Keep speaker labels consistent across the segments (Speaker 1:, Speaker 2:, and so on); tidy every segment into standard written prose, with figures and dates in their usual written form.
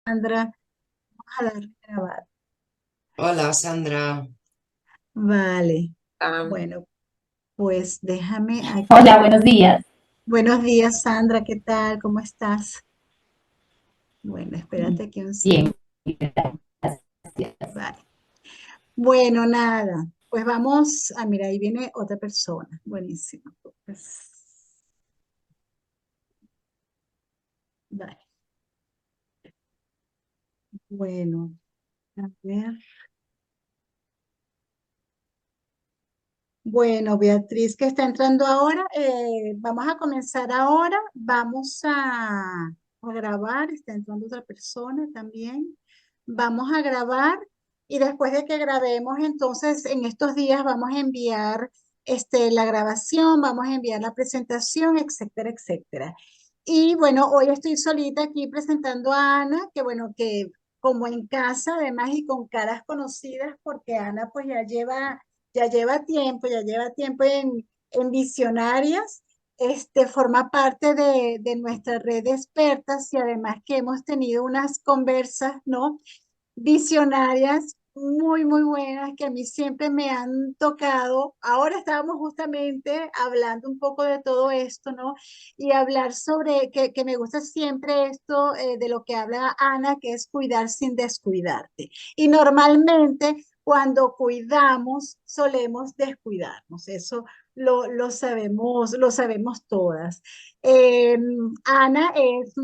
Speaker 1: Sandra, vamos a darle a grabar.
Speaker 2: Hola Sandra.
Speaker 1: Vale,
Speaker 2: Ah,
Speaker 1: bueno, pues déjame
Speaker 3: Hola,
Speaker 1: aquí.
Speaker 3: buenos días.
Speaker 1: Buenos días, Sandra, ¿qué tal? ¿Cómo estás? Bueno, espérate aquí un
Speaker 3: Bien,
Speaker 1: segundo.
Speaker 3: gracias.
Speaker 1: Vale. Bueno, nada, pues vamos a, mira, ahí viene otra persona. Buenísimo. Pues, vale, bueno, a ver. Bueno, Beatriz, que está entrando ahora, vamos a comenzar ahora. Vamos a grabar, está entrando otra persona también. Vamos a grabar y después de que grabemos, entonces en estos días vamos a enviar la grabación, vamos a enviar la presentación, etcétera, etcétera. Y bueno, hoy estoy solita aquí presentando a Ana, que bueno, que como en casa además y con caras conocidas, porque Ana pues ya lleva tiempo en Visionarias, forma parte de nuestra red de expertas y además que hemos tenido unas conversas, ¿no? Visionarias muy, muy buenas que a mí siempre me han tocado. Ahora estábamos justamente hablando un poco de todo esto, ¿no? Y hablar sobre, que me gusta siempre esto de lo que habla Ana, que es cuidar sin descuidarte. Y normalmente cuando cuidamos solemos descuidarnos, eso lo sabemos todas. Eh, Ana es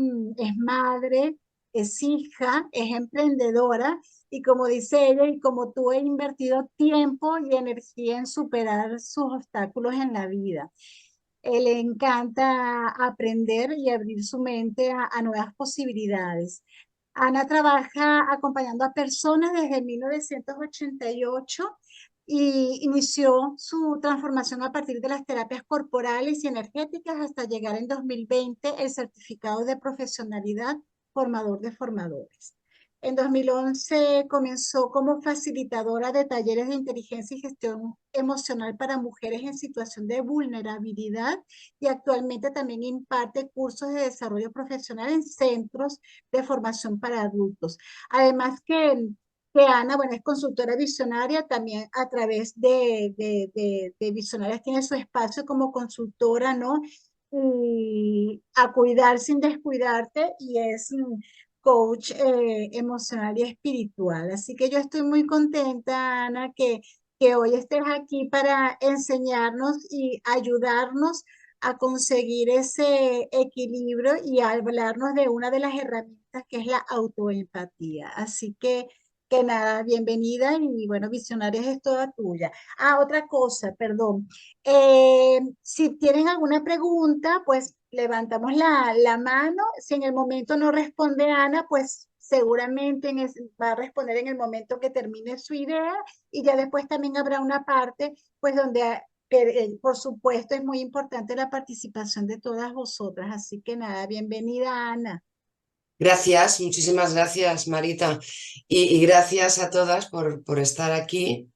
Speaker 1: madre, es hija, es emprendedora y como dice ella y como tú he invertido tiempo y energía en superar sus obstáculos en la vida. Le encanta aprender y abrir su mente a nuevas posibilidades. Ana trabaja acompañando a personas desde 1988 y inició su transformación a partir de las terapias corporales y energéticas hasta llegar en 2020 el certificado de profesionalidad formador de formadores. En 2011 comenzó como facilitadora de talleres de inteligencia y gestión emocional para mujeres en situación de vulnerabilidad y actualmente también imparte cursos de desarrollo profesional en centros de formación para adultos. Además que Ana, bueno, es consultora visionaria, también a través de Visionarias tiene su espacio como consultora, ¿no? Y a cuidar sin descuidarte y es coach emocional y espiritual. Así que yo estoy muy contenta, Ana, que hoy estés aquí para enseñarnos y ayudarnos a conseguir ese equilibrio y a hablarnos de una de las herramientas que es la autoempatía. Así que nada, bienvenida y bueno, Visionarias es toda tuya. Ah, otra cosa, perdón. Si tienen alguna pregunta, pues levantamos la mano. Si en el momento no responde Ana, pues seguramente va a responder en el momento que termine su idea y ya después también habrá una parte, pues donde por supuesto, es muy importante la participación de todas vosotras. Así que nada, bienvenida, Ana.
Speaker 2: gracias, muchísimas gracias Marita y gracias a todas por estar aquí.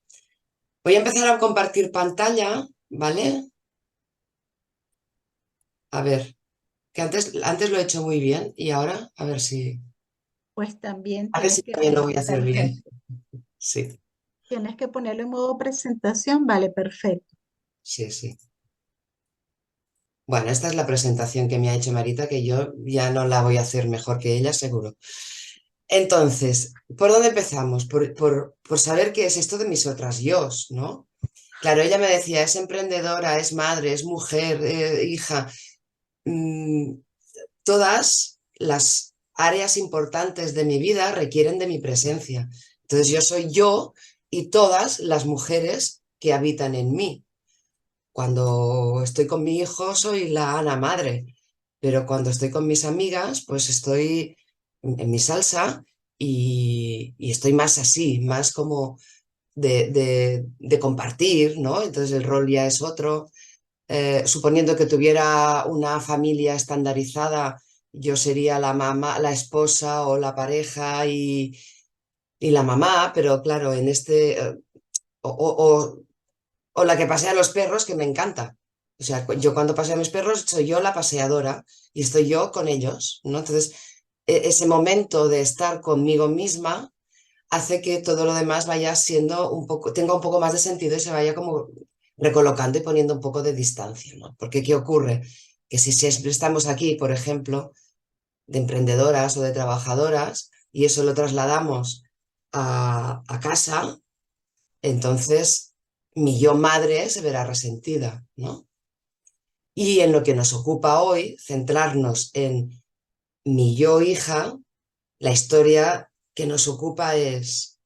Speaker 2: Voy a empezar a compartir pantalla, ¿vale? A ver, que antes lo he hecho muy bien y ahora
Speaker 1: Pues también
Speaker 2: a ver si
Speaker 1: tienes que
Speaker 2: también lo voy a
Speaker 1: poner,
Speaker 2: hacer bien.
Speaker 1: perfecto.
Speaker 2: Sí,
Speaker 1: Tienes que ponerlo en modo presentación, vale, perfecto.
Speaker 2: sí, sí. Bueno, esta es la presentación que me ha hecho Marita, que yo ya no la voy a hacer mejor que ella, seguro. Entonces, ¿por dónde empezamos? Por saber qué es esto de mis otras yos, ¿no? Claro, ella me decía, es emprendedora, es madre, es mujer, hija. Mm, todas las áreas importantes de mi vida requieren de mi presencia. Entonces yo soy yo y todas las mujeres que habitan en mí. Cuando estoy con mi hijo soy la Ana madre, pero cuando estoy con mis amigas, pues estoy en mi salsa y estoy más así, más como de compartir, ¿no? Entonces el rol ya es otro. Suponiendo que tuviera una familia estandarizada, yo sería la mamá, la esposa o la pareja y la mamá, pero claro, o, o- o- o la que pasea a los perros, que me encanta. O sea, yo cuando paseo a mis perros soy yo la paseadora y estoy yo con ellos, ¿no? Entonces, ese momento de estar conmigo misma hace que todo lo demás vaya siendo un poco, tenga un poco más de sentido y se vaya como recolocando y poniendo un poco de distancia, ¿no? Porque ¿qué ocurre? Que si siempre estamos aquí, por ejemplo, de emprendedoras o de trabajadoras y eso lo trasladamos a casa, entonces mi yo madre se verá resentida, ¿no? Y en lo que nos ocupa hoy, centrarnos en mi yo hija, la historia que nos ocupa es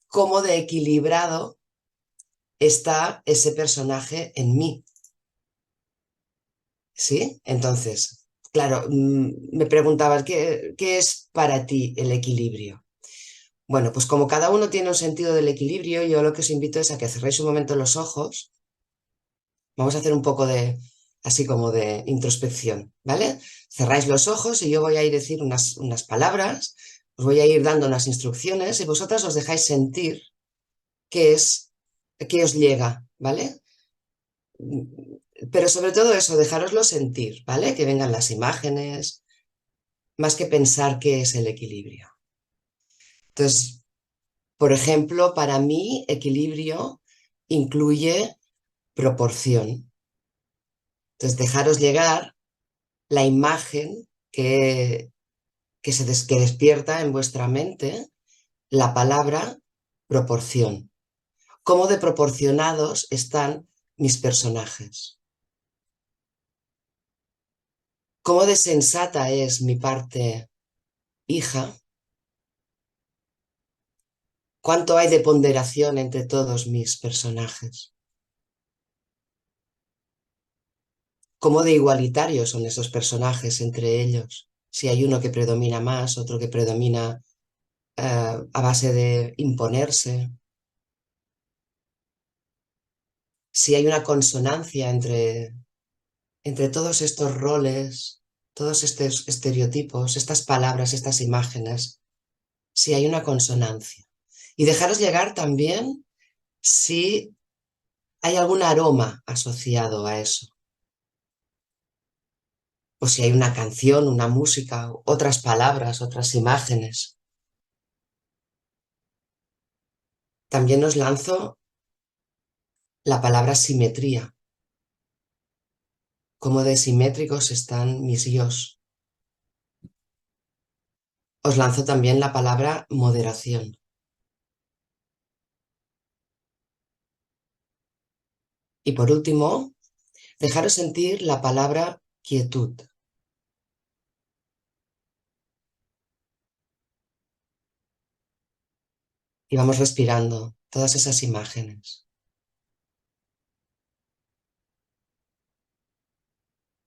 Speaker 2: cómo de equilibrado está ese personaje en mí, ¿sí? Entonces, claro, me preguntabas, ¿qué es para ti el equilibrio? Bueno, pues como cada uno tiene un sentido del equilibrio, yo lo que os invito es a que cerréis un momento los ojos. Vamos a hacer un poco de, así como de introspección, ¿vale? Cerráis los ojos y yo voy a ir a decir unas palabras, os voy a ir dando unas instrucciones y vosotras os dejáis sentir qué es, qué os llega, ¿vale? Pero sobre todo eso, dejároslo sentir, ¿vale? Que vengan las imágenes, más que pensar qué es el equilibrio. Entonces, por ejemplo, para mí, equilibrio incluye proporción. Entonces, dejaros llegar la imagen que despierta en vuestra mente la palabra proporción. ¿Cómo de proporcionados están mis personajes? ¿Cómo de sensata es mi parte hija? ¿Cuánto hay de ponderación entre todos mis personajes? ¿Cómo de igualitarios son esos personajes entre ellos? Si hay uno que predomina más, otro que predomina a base de imponerse. Si hay una consonancia entre todos estos roles, todos estos estereotipos, estas palabras, estas imágenes, si hay una consonancia. Y dejaros llegar también si hay algún aroma asociado a eso, o si hay una canción, una música, otras palabras, otras imágenes. También os lanzo la palabra simetría, cómo de simétricos están mis yos. Os lanzo también la palabra moderación. Y por último, dejaros sentir la palabra quietud. Y vamos respirando todas esas imágenes.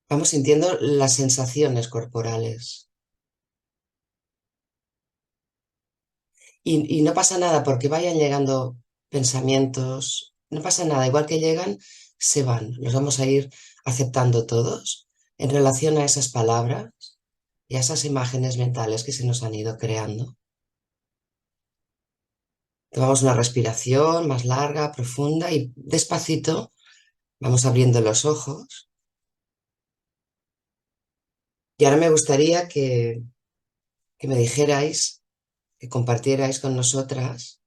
Speaker 2: Vamos sintiendo las sensaciones corporales. Y no pasa nada porque vayan llegando pensamientos, no pasa nada, igual que llegan, se van. Los vamos a ir aceptando todos en relación a esas palabras y a esas imágenes mentales que se nos han ido creando. Tomamos una respiración más larga, profunda y despacito vamos abriendo los ojos. Y ahora me gustaría que me dijerais, que compartierais con nosotras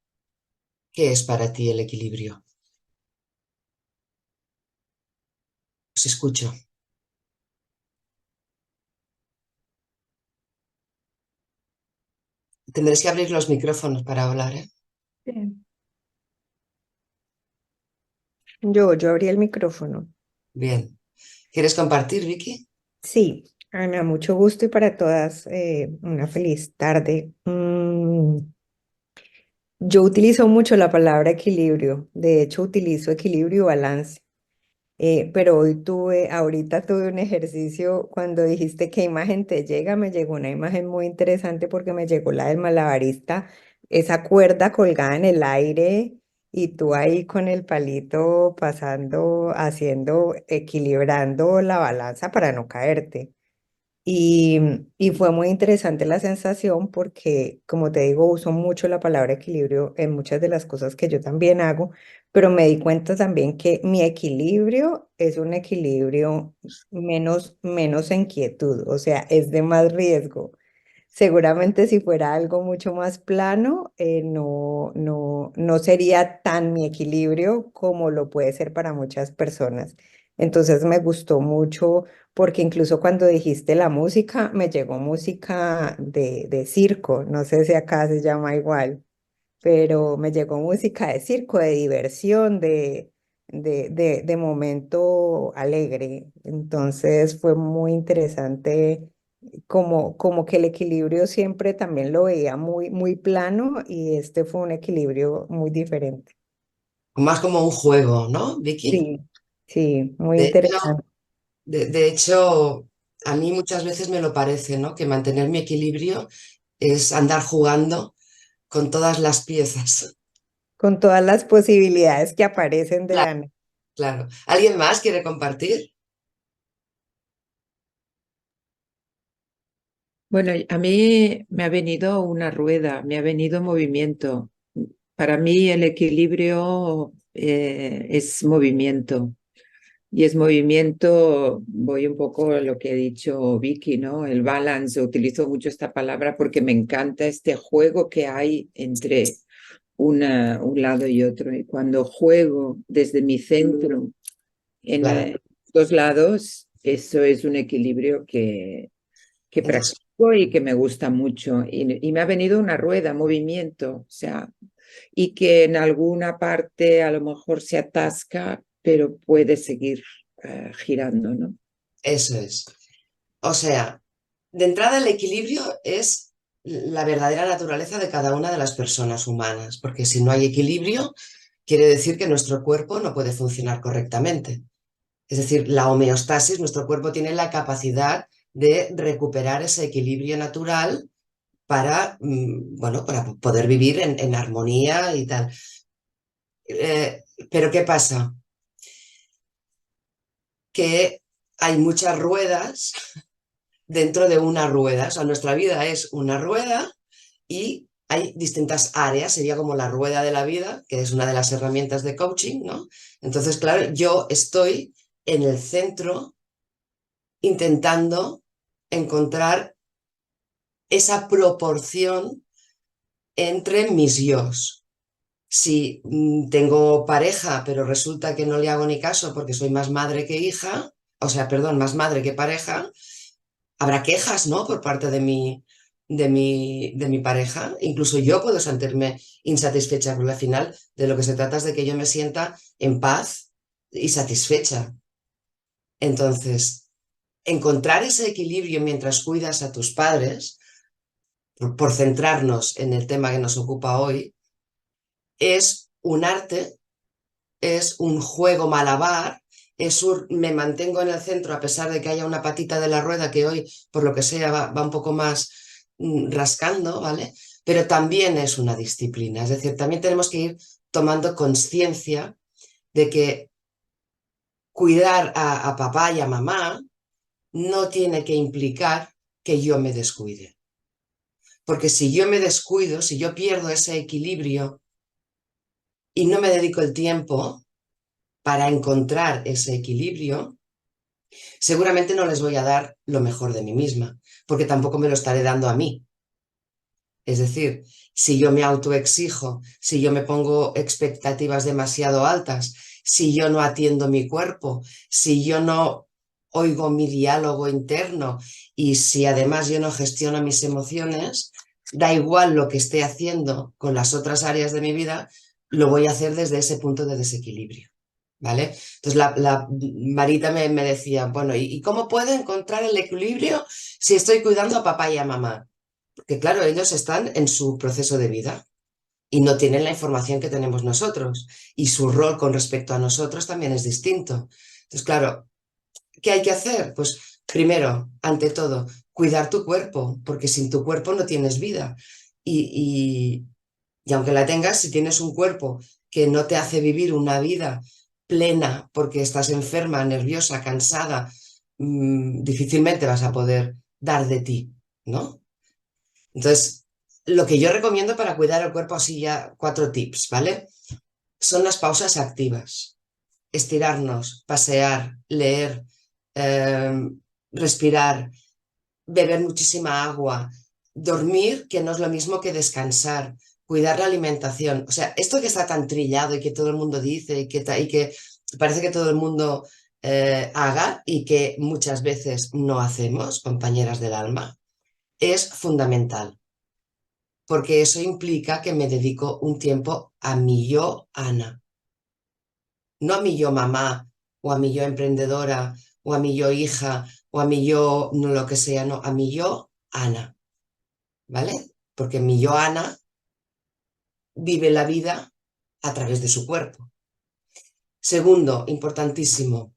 Speaker 2: qué es para ti el equilibrio. Os escucho. Tendréis que abrir los micrófonos para hablar, ¿eh?
Speaker 3: Sí. Yo abrí el micrófono.
Speaker 2: Bien. ¿Quieres compartir, Vicky?
Speaker 3: Sí, Ana, mucho gusto y para todas una feliz tarde. Yo utilizo mucho la palabra equilibrio, de hecho utilizo equilibrio y balance. Pero ahorita tuve un ejercicio cuando dijiste qué imagen te llega, me llegó una imagen muy interesante porque me llegó la del malabarista, esa cuerda colgada en el aire y tú ahí con el palito pasando, equilibrando la balanza para no caerte. Y, y fue muy interesante la sensación porque, como te digo, uso mucho la palabra equilibrio en muchas de las cosas que yo también hago, pero me di cuenta también que mi equilibrio es un equilibrio menos en quietud, o sea, es de más riesgo. Seguramente si fuera algo mucho más plano, no sería tan mi equilibrio como lo puede ser para muchas personas. Entonces me gustó mucho porque incluso cuando dijiste la música, me llegó música de circo, no sé si acá se llama igual, pero me llegó música de circo, de diversión, de momento alegre. Entonces fue muy interesante, como que el equilibrio siempre también lo veía muy plano y este fue un equilibrio muy diferente.
Speaker 2: Más como un juego, ¿no, Vicky?
Speaker 3: Sí, sí, muy
Speaker 2: De hecho,
Speaker 3: interesante.
Speaker 2: de hecho, a mí muchas veces me lo parece, ¿no? Que mantener mi equilibrio es andar jugando con todas las piezas.
Speaker 3: Con todas las posibilidades que aparecen de
Speaker 2: Claro,
Speaker 3: la...
Speaker 2: claro. ¿Alguien más quiere compartir?
Speaker 4: Bueno, a mí me ha venido una rueda, me ha venido movimiento. Para mí el equilibrio es movimiento. Y es movimiento, voy un poco a lo que ha dicho Vicky, ¿no? El balance, utilizo mucho esta palabra porque me encanta este juego que hay entre un lado y otro. Y cuando juego desde mi centro en
Speaker 2: Claro.
Speaker 4: dos lados, eso es un equilibrio que
Speaker 2: Entonces,
Speaker 4: practico y que me gusta mucho. Y me ha venido una rueda, movimiento, o sea, y que en alguna parte a lo mejor se atasca, pero puede seguir girando, ¿no?
Speaker 2: eso es. O sea, de entrada el equilibrio es la verdadera naturaleza de cada una de las personas humanas, porque si no hay equilibrio, quiere decir que nuestro cuerpo no puede funcionar correctamente. Es decir, la homeostasis, nuestro cuerpo tiene la capacidad de recuperar ese equilibrio natural para, bueno, para poder vivir en armonía y tal. Pero ¿qué pasa? Que hay muchas ruedas dentro de una rueda. O sea, nuestra vida es una rueda y hay distintas áreas, sería como la rueda de la vida, que es una de las herramientas de coaching, ¿no? Entonces, claro, yo estoy en el centro intentando encontrar esa proporción entre mis yos. Si tengo pareja, pero resulta que no le hago ni caso porque soy más madre que hija, o sea, perdón, más madre que pareja, habrá quejas, ¿no? Por parte de mi pareja. Incluso yo puedo sentirme insatisfecha, porque al final de lo que se trata es de que yo me sienta en paz y satisfecha. Entonces, encontrar ese equilibrio mientras cuidas a tus padres, por centrarnos en el tema que nos ocupa hoy, es un arte, es un juego malabar, me mantengo en el centro a pesar de que haya una patita de la rueda que hoy, por lo que sea, va un poco más rascando, ¿vale? Pero también es una disciplina, es decir, también tenemos que ir tomando conciencia de que cuidar a papá y a mamá no tiene que implicar que yo me descuide. Porque si yo me descuido, si yo pierdo ese equilibrio y no me dedico el tiempo para encontrar ese equilibrio, seguramente no les voy a dar lo mejor de mí misma, porque tampoco me lo estaré dando a mí. Es decir, si yo me autoexijo, si yo me pongo expectativas demasiado altas, si yo no atiendo mi cuerpo, si yo no oigo mi diálogo interno y si además yo no gestiono mis emociones, da igual lo que esté haciendo con las otras áreas de mi vida, lo voy a hacer desde ese punto de desequilibrio. ¿Vale? Entonces la Marita me decía, bueno, ¿y cómo puedo encontrar el equilibrio si estoy cuidando a papá y a mamá? Porque claro, ellos están en su proceso de vida y no tienen la información que tenemos nosotros y su rol con respecto a nosotros también es distinto. Entonces, claro, ¿qué hay que hacer? Pues primero, ante todo, cuidar tu cuerpo, porque sin tu cuerpo no tienes vida. Y, y aunque la tengas, si tienes un cuerpo que no te hace vivir una vida plena porque estás enferma, nerviosa, cansada, difícilmente vas a poder dar de ti, ¿no? Entonces, lo que yo recomiendo para cuidar el cuerpo, así ya 4 tips, ¿vale? Son las pausas activas. Estirarnos, pasear, leer, eh, respirar, beber muchísima agua, dormir, que no es lo mismo que descansar, cuidar la alimentación. O sea, esto que está tan trillado y que todo el mundo dice y que parece que todo el mundo haga y que muchas veces no hacemos, compañeras del alma, es fundamental, porque eso implica que me dedico un tiempo a mi yo, Ana, no a mi yo mamá o a mi yo emprendedora o a mi yo hija o a mi yo no lo que sea, no, a mi yo, Ana, ¿vale? Porque mi yo, Ana, vive la vida a través de su cuerpo. Segundo, importantísimo,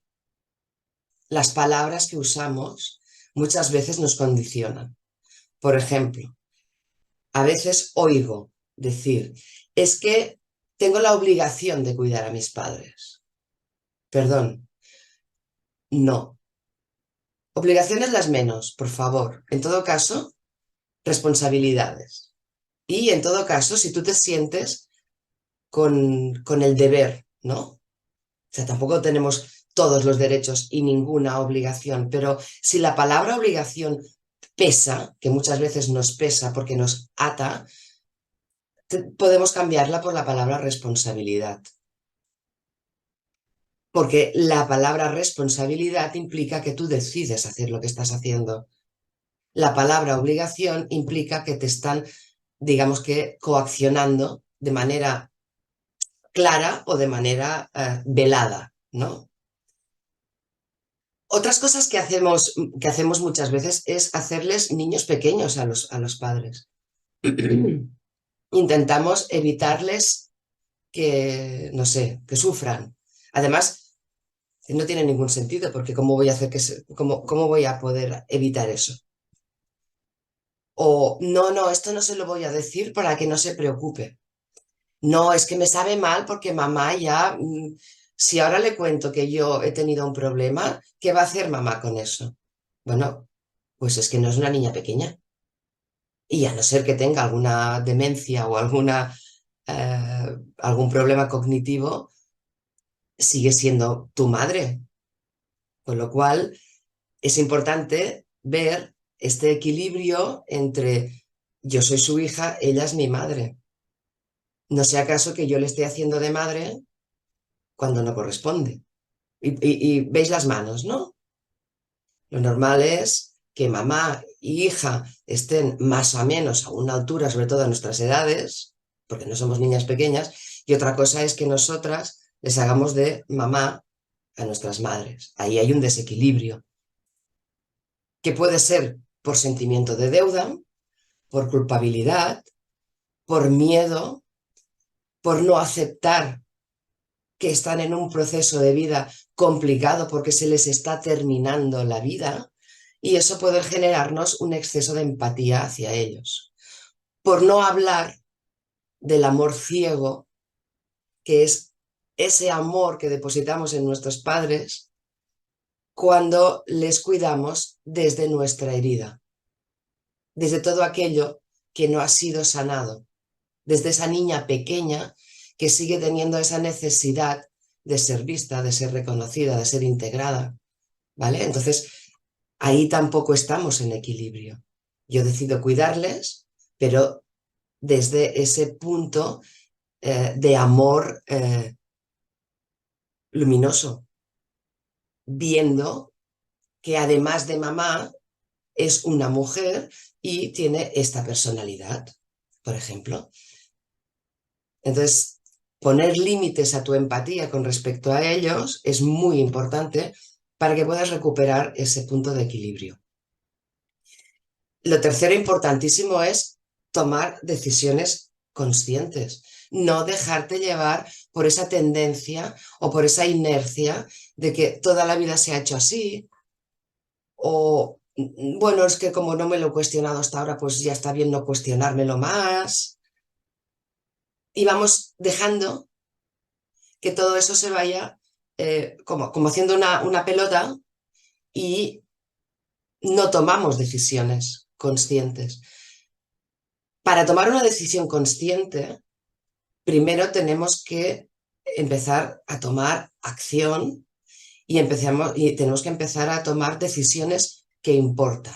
Speaker 2: las palabras que usamos muchas veces nos condicionan. Por ejemplo, a veces oigo decir, es que tengo la obligación de cuidar a mis padres. Perdón, no. Obligaciones las menos, por favor. En todo caso, responsabilidades. Y en todo caso, si tú te sientes con el deber, ¿no? O sea, tampoco tenemos todos los derechos y ninguna obligación, pero si la palabra obligación pesa, que muchas veces nos pesa porque nos ata, podemos cambiarla por la palabra responsabilidad. Porque la palabra responsabilidad implica que tú decides hacer lo que estás haciendo. La palabra obligación implica que te están, digamos que, coaccionando de manera clara o de manera velada, ¿no? Otras cosas que hacemos muchas veces es hacerles niños pequeños a los padres. Intentamos evitarles que, no sé, que sufran. Además, no tiene ningún sentido, porque ¿cómo voy a hacer cómo voy a poder evitar eso? O no, esto no se lo voy a decir para que no se preocupe. No, es que me sabe mal porque mamá ya, si ahora le cuento que yo he tenido un problema, ¿qué va a hacer mamá con eso? Bueno, pues es que no es una niña pequeña. Y a no ser que tenga alguna demencia o algún problema cognitivo, sigue siendo tu madre. Con lo cual, es importante ver este equilibrio entre yo soy su hija, ella es mi madre. No sea acaso que yo le esté haciendo de madre cuando no corresponde. Y veis las manos, ¿no? Lo normal es que mamá y hija estén más o menos a una altura, sobre todo a nuestras edades, porque no somos niñas pequeñas, y otra cosa es que nosotras les hagamos de mamá a nuestras madres. Ahí hay un desequilibrio, que puede ser por sentimiento de deuda, por culpabilidad, por miedo, por no aceptar que están en un proceso de vida complicado porque se les está terminando la vida, y eso puede generarnos un exceso de empatía hacia ellos. Por no hablar del amor ciego, que es ese amor que depositamos en nuestros padres cuando les cuidamos desde nuestra herida, desde todo aquello que no ha sido sanado, desde esa niña pequeña que sigue teniendo esa necesidad de ser vista, de ser reconocida, de ser integrada, ¿vale? Entonces, ahí tampoco estamos en equilibrio. Yo decido cuidarles, pero desde ese punto de amor luminoso, viendo que además de mamá es una mujer y tiene esta personalidad, por ejemplo. Entonces, poner límites a tu empatía con respecto a ellos es muy importante para que puedas recuperar ese punto de equilibrio. Lo tercero importantísimo es tomar decisiones conscientes, no dejarte llevar por esa tendencia o por esa inercia de que toda la vida se ha hecho así, o bueno, es que como no me lo he cuestionado hasta ahora, pues ya está bien no cuestionármelo más. Y vamos dejando que todo eso se vaya como haciendo una pelota y no tomamos decisiones conscientes. Para tomar una decisión consciente, primero tenemos que empezar a tomar acción y tenemos que empezar a tomar decisiones que importan.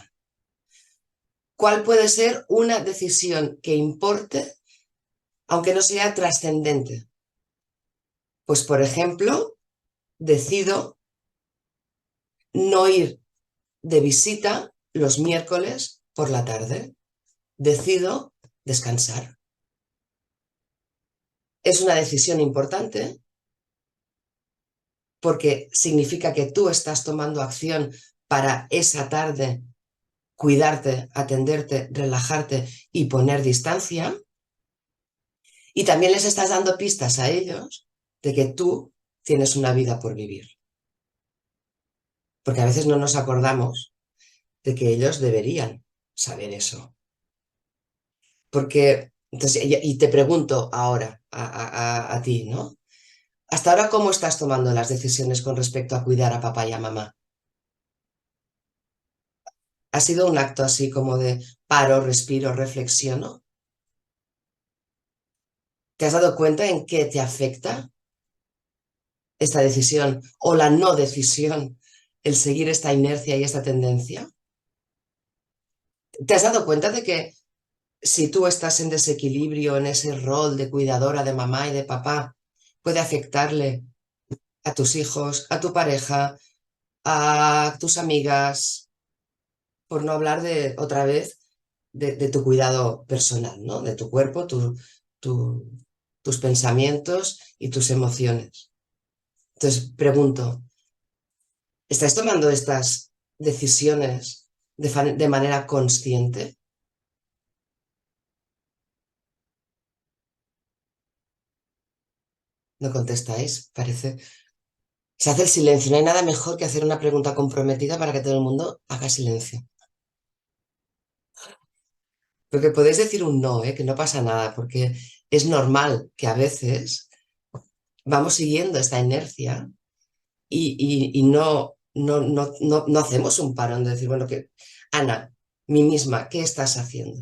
Speaker 2: ¿Cuál puede ser una decisión que importe, aunque no sea trascendente? Pues, por ejemplo, decido no ir de visita los miércoles por la tarde. Decido descansar. Es una decisión importante porque significa que tú estás tomando acción para esa tarde cuidarte, atenderte, relajarte y poner distancia. Y también les estás dando pistas a ellos de que tú tienes una vida por vivir. Porque a veces no nos acordamos de que ellos deberían saber eso. Porque, entonces, y te pregunto ahora a ti, ¿no? Hasta ahora, ¿cómo estás tomando las decisiones con respecto a cuidar a papá y a mamá? ¿Ha sido un acto así como de paro, respiro, reflexiono? ¿Te has dado cuenta en qué te afecta esta decisión o la no decisión, el seguir esta inercia y esta tendencia? ¿Te has dado cuenta de que si tú estás en desequilibrio, en ese rol de cuidadora de mamá y de papá, puede afectarle a tus hijos, a tu pareja, a tus amigas, por no hablar de otra vez de tu cuidado personal, ¿no? De tu cuerpo, tu, tus pensamientos y tus emociones? Entonces, pregunto, ¿estáis tomando estas decisiones de manera consciente? No contestáis, parece. Se hace el silencio. No hay nada mejor que hacer una pregunta comprometida para que todo el mundo haga silencio. Porque podéis decir un no, que no pasa nada, porque es normal que a veces vamos siguiendo esta inercia y no hacemos un parón de decir, bueno, que Ana, mí misma, ¿qué estás haciendo?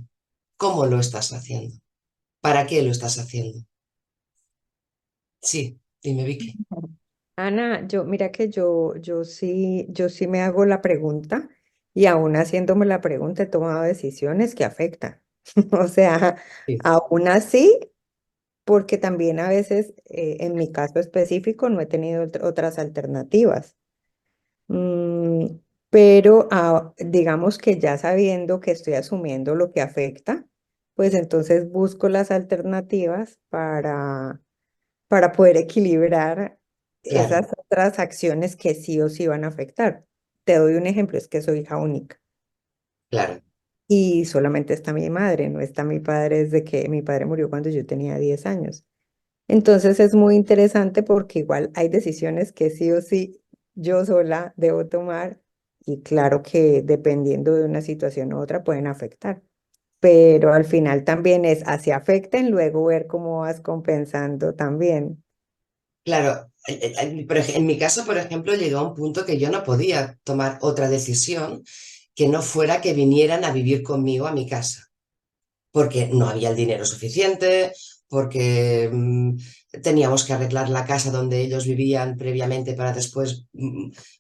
Speaker 2: ¿Cómo lo estás haciendo? ¿Para qué lo estás haciendo? Sí, dime, Vicky.
Speaker 3: Ana, mira que yo sí me hago la pregunta y aún haciéndome la pregunta he tomado decisiones que afectan. O sea,
Speaker 2: Sí,
Speaker 3: aún así, porque también a veces, en mi caso específico, no he tenido otras alternativas. Mm, pero digamos que ya sabiendo que estoy asumiendo lo que afecta, pues entonces busco las alternativas para poder equilibrar
Speaker 2: claro,
Speaker 3: esas otras acciones que sí o sí van a afectar. Te doy un ejemplo, es que soy hija única
Speaker 2: claro,
Speaker 3: y solamente está mi madre, no está mi padre desde que mi padre murió cuando yo tenía 10 años. Entonces es muy interesante porque igual hay decisiones que sí o sí yo sola debo tomar y claro que dependiendo de una situación u otra pueden afectar, pero al final también es así afecten, luego ver cómo vas compensando también.
Speaker 2: claro. En mi caso, por ejemplo, llegó a un punto que yo no podía tomar otra decisión que no fuera que vinieran a vivir conmigo a mi casa, porque no había el dinero suficiente, porque teníamos que arreglar la casa donde ellos vivían previamente para después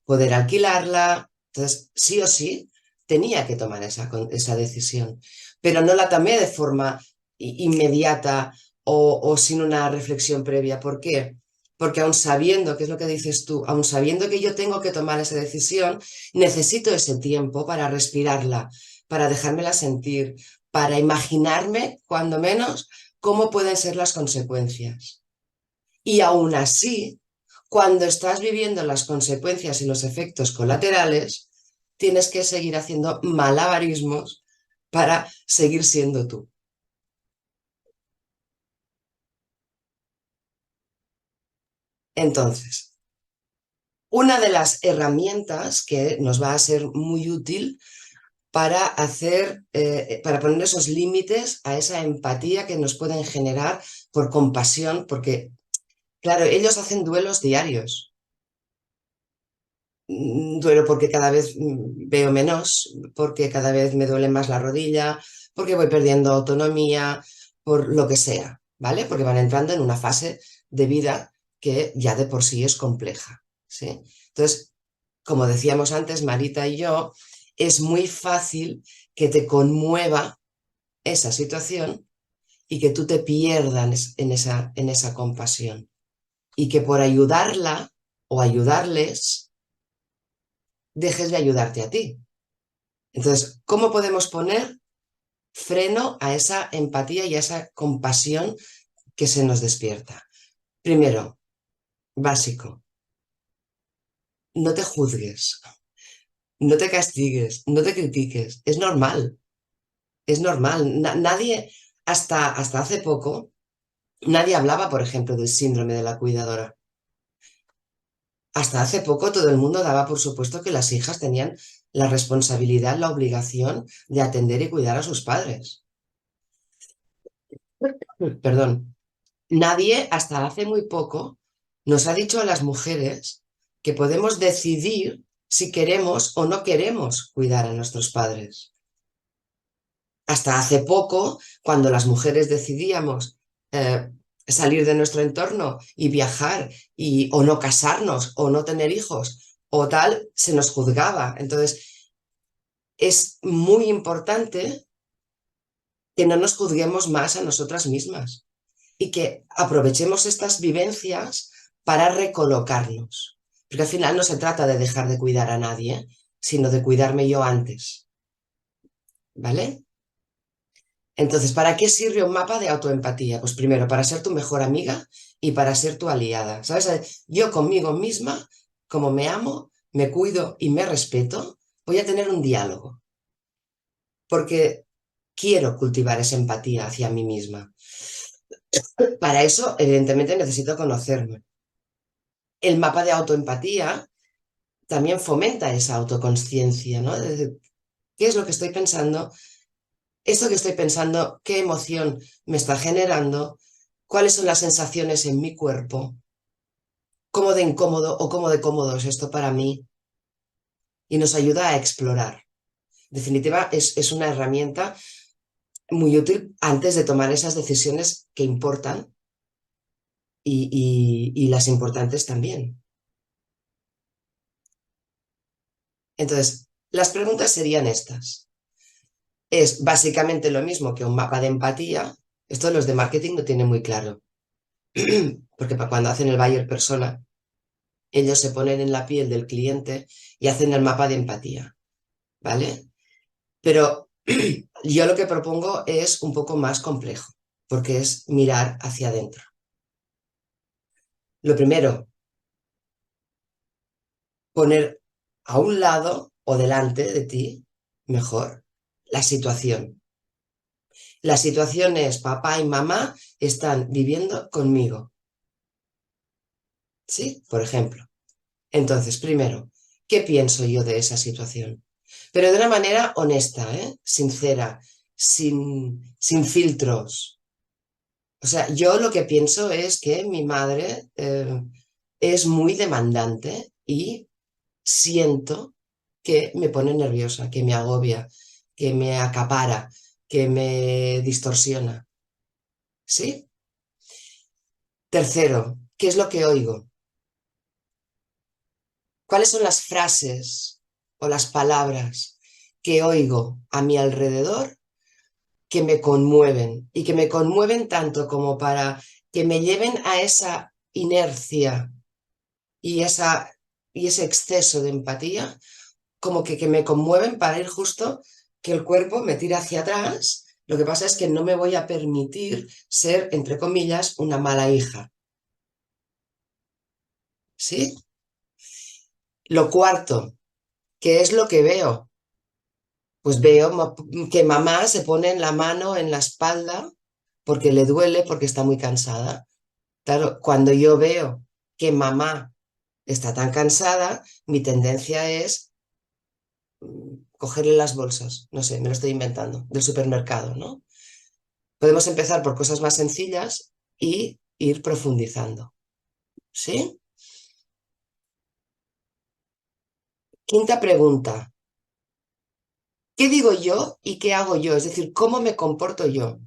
Speaker 2: poder alquilarla. Entonces, sí o sí, tenía que tomar esa decisión, pero no la tomé de forma inmediata o sin una reflexión previa. ¿Por qué? Porque aun sabiendo, que es lo que dices tú, aun sabiendo que yo tengo que tomar esa decisión, necesito ese tiempo para respirarla, para dejármela sentir, para imaginarme, cuando menos, cómo pueden ser las consecuencias. Y aún así, cuando estás viviendo las consecuencias y los efectos colaterales, tienes que seguir haciendo malabarismos para seguir siendo tú. Entonces, una de las herramientas que nos va a ser muy útil para poner esos límites a esa empatía que nos pueden generar por compasión, porque claro, ellos hacen duelos diarios. duelo porque cada vez veo menos, porque cada vez me duele más la rodilla, porque voy perdiendo autonomía, por lo que sea, ¿vale? Porque van entrando en una fase de vida que ya de por sí es compleja, ¿sí? Entonces, como decíamos antes, Marita y yo, es muy fácil que te conmueva esa situación y que tú te pierdas en esa compasión y que por ayudarla o ayudarles dejes de ayudarte a ti. Entonces, ¿cómo podemos poner freno a esa empatía y a esa compasión que se nos despierta? Primero, básico, no te juzgues, no te castigues, no te critiques, es normal, es normal. Nadie, hasta hace poco, nadie hablaba, por ejemplo, del síndrome de la cuidadora. Hasta hace poco todo el mundo daba por supuesto que las hijas tenían la responsabilidad, la obligación de atender y cuidar a sus padres. Perdón. Nadie hasta hace muy poco nos ha dicho a las mujeres que podemos decidir si queremos o no queremos cuidar a nuestros padres. Hasta hace poco, cuando las mujeres decidíamos salir de nuestro entorno y viajar o no casarnos o no tener hijos o tal, se nos juzgaba. Entonces, es muy importante que no nos juzguemos más a nosotras mismas y que aprovechemos estas vivencias para recolocarnos. Porque al final no se trata de dejar de cuidar a nadie, sino de cuidarme yo antes. ¿Vale? Entonces, ¿para qué sirve un mapa de autoempatía? Pues primero, para ser tu mejor amiga y para ser tu aliada. ¿Sabes? Yo conmigo misma, como me amo, me cuido y me respeto, voy a tener un diálogo. Porque quiero cultivar esa empatía hacia mí misma. Para eso, evidentemente, necesito conocerme. El mapa de autoempatía también fomenta esa autoconsciencia, ¿no? Es decir, ¿qué es lo que estoy pensando? Esto que estoy pensando, ¿qué emoción me está generando? ¿Cuáles son las sensaciones en mi cuerpo? ¿Cómo de incómodo o cómo de cómodo es esto para mí? Y nos ayuda a explorar. En definitiva, es una herramienta muy útil antes de tomar esas decisiones que importan y las importantes también. Entonces, las preguntas serían estas. Es básicamente lo mismo que un mapa de empatía. Esto los de marketing lo tienen muy claro, porque cuando hacen el buyer persona, ellos se ponen en la piel del cliente y hacen el mapa de empatía, ¿vale? Pero yo lo que propongo es un poco más complejo, porque es mirar hacia adentro. Lo primero, poner a un lado o delante de ti, mejor, la situación. La situación es papá y mamá están viviendo conmigo. ¿Sí? Por ejemplo. Entonces, primero, ¿qué pienso yo de esa situación? Pero de una manera honesta, ¿eh? Sincera, sin filtros. O sea, yo lo que pienso es que mi madre es muy demandante y siento que me pone nerviosa, que me agobia, que me acapara, que me distorsiona. ¿Sí? Tercero, ¿qué es lo que oigo? ¿Cuáles son las frases o las palabras que oigo a mi alrededor que me conmueven y que me conmueven tanto como para que me lleven a esa inercia y, y ese exceso de empatía, como que me conmueven para ir justo que el cuerpo me tire hacia atrás? Lo que pasa es que no me voy a permitir ser, entre comillas, una mala hija. ¿Sí? Lo cuarto, ¿qué es lo que veo? Pues veo que mamá se pone la mano en la espalda porque le duele, porque está muy cansada. Claro, cuando yo veo que mamá está tan cansada, mi tendencia es cogerle las bolsas, no sé, me lo estoy inventando, del supermercado, ¿no? Podemos empezar por cosas más sencillas y ir profundizando, ¿sí? Quinta pregunta. ¿Qué digo yo y qué hago yo? Es decir, ¿cómo me comporto yo?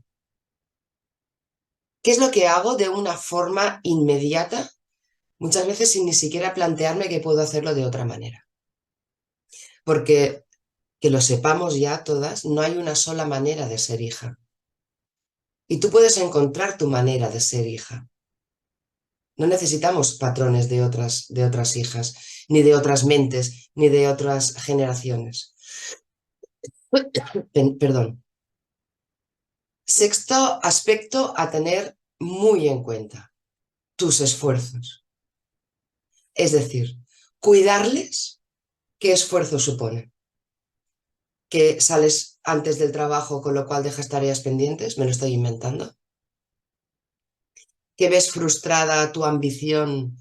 Speaker 2: ¿Qué es lo que hago de una forma inmediata? Muchas veces sin ni siquiera plantearme que puedo hacerlo de otra manera. Porque, que lo sepamos ya todas, no hay una sola manera de ser hija. Y tú puedes encontrar tu manera de ser hija. No necesitamos patrones de otras hijas, ni de otras mentes, ni de otras generaciones. Perdón. Sexto aspecto a tener muy en cuenta, tus esfuerzos. Es decir, cuidarles, ¿qué esfuerzo supone? ¿Que sales antes del trabajo con lo cual dejas tareas pendientes? ¿Me lo estoy inventando? ¿Que ves frustrada tu ambición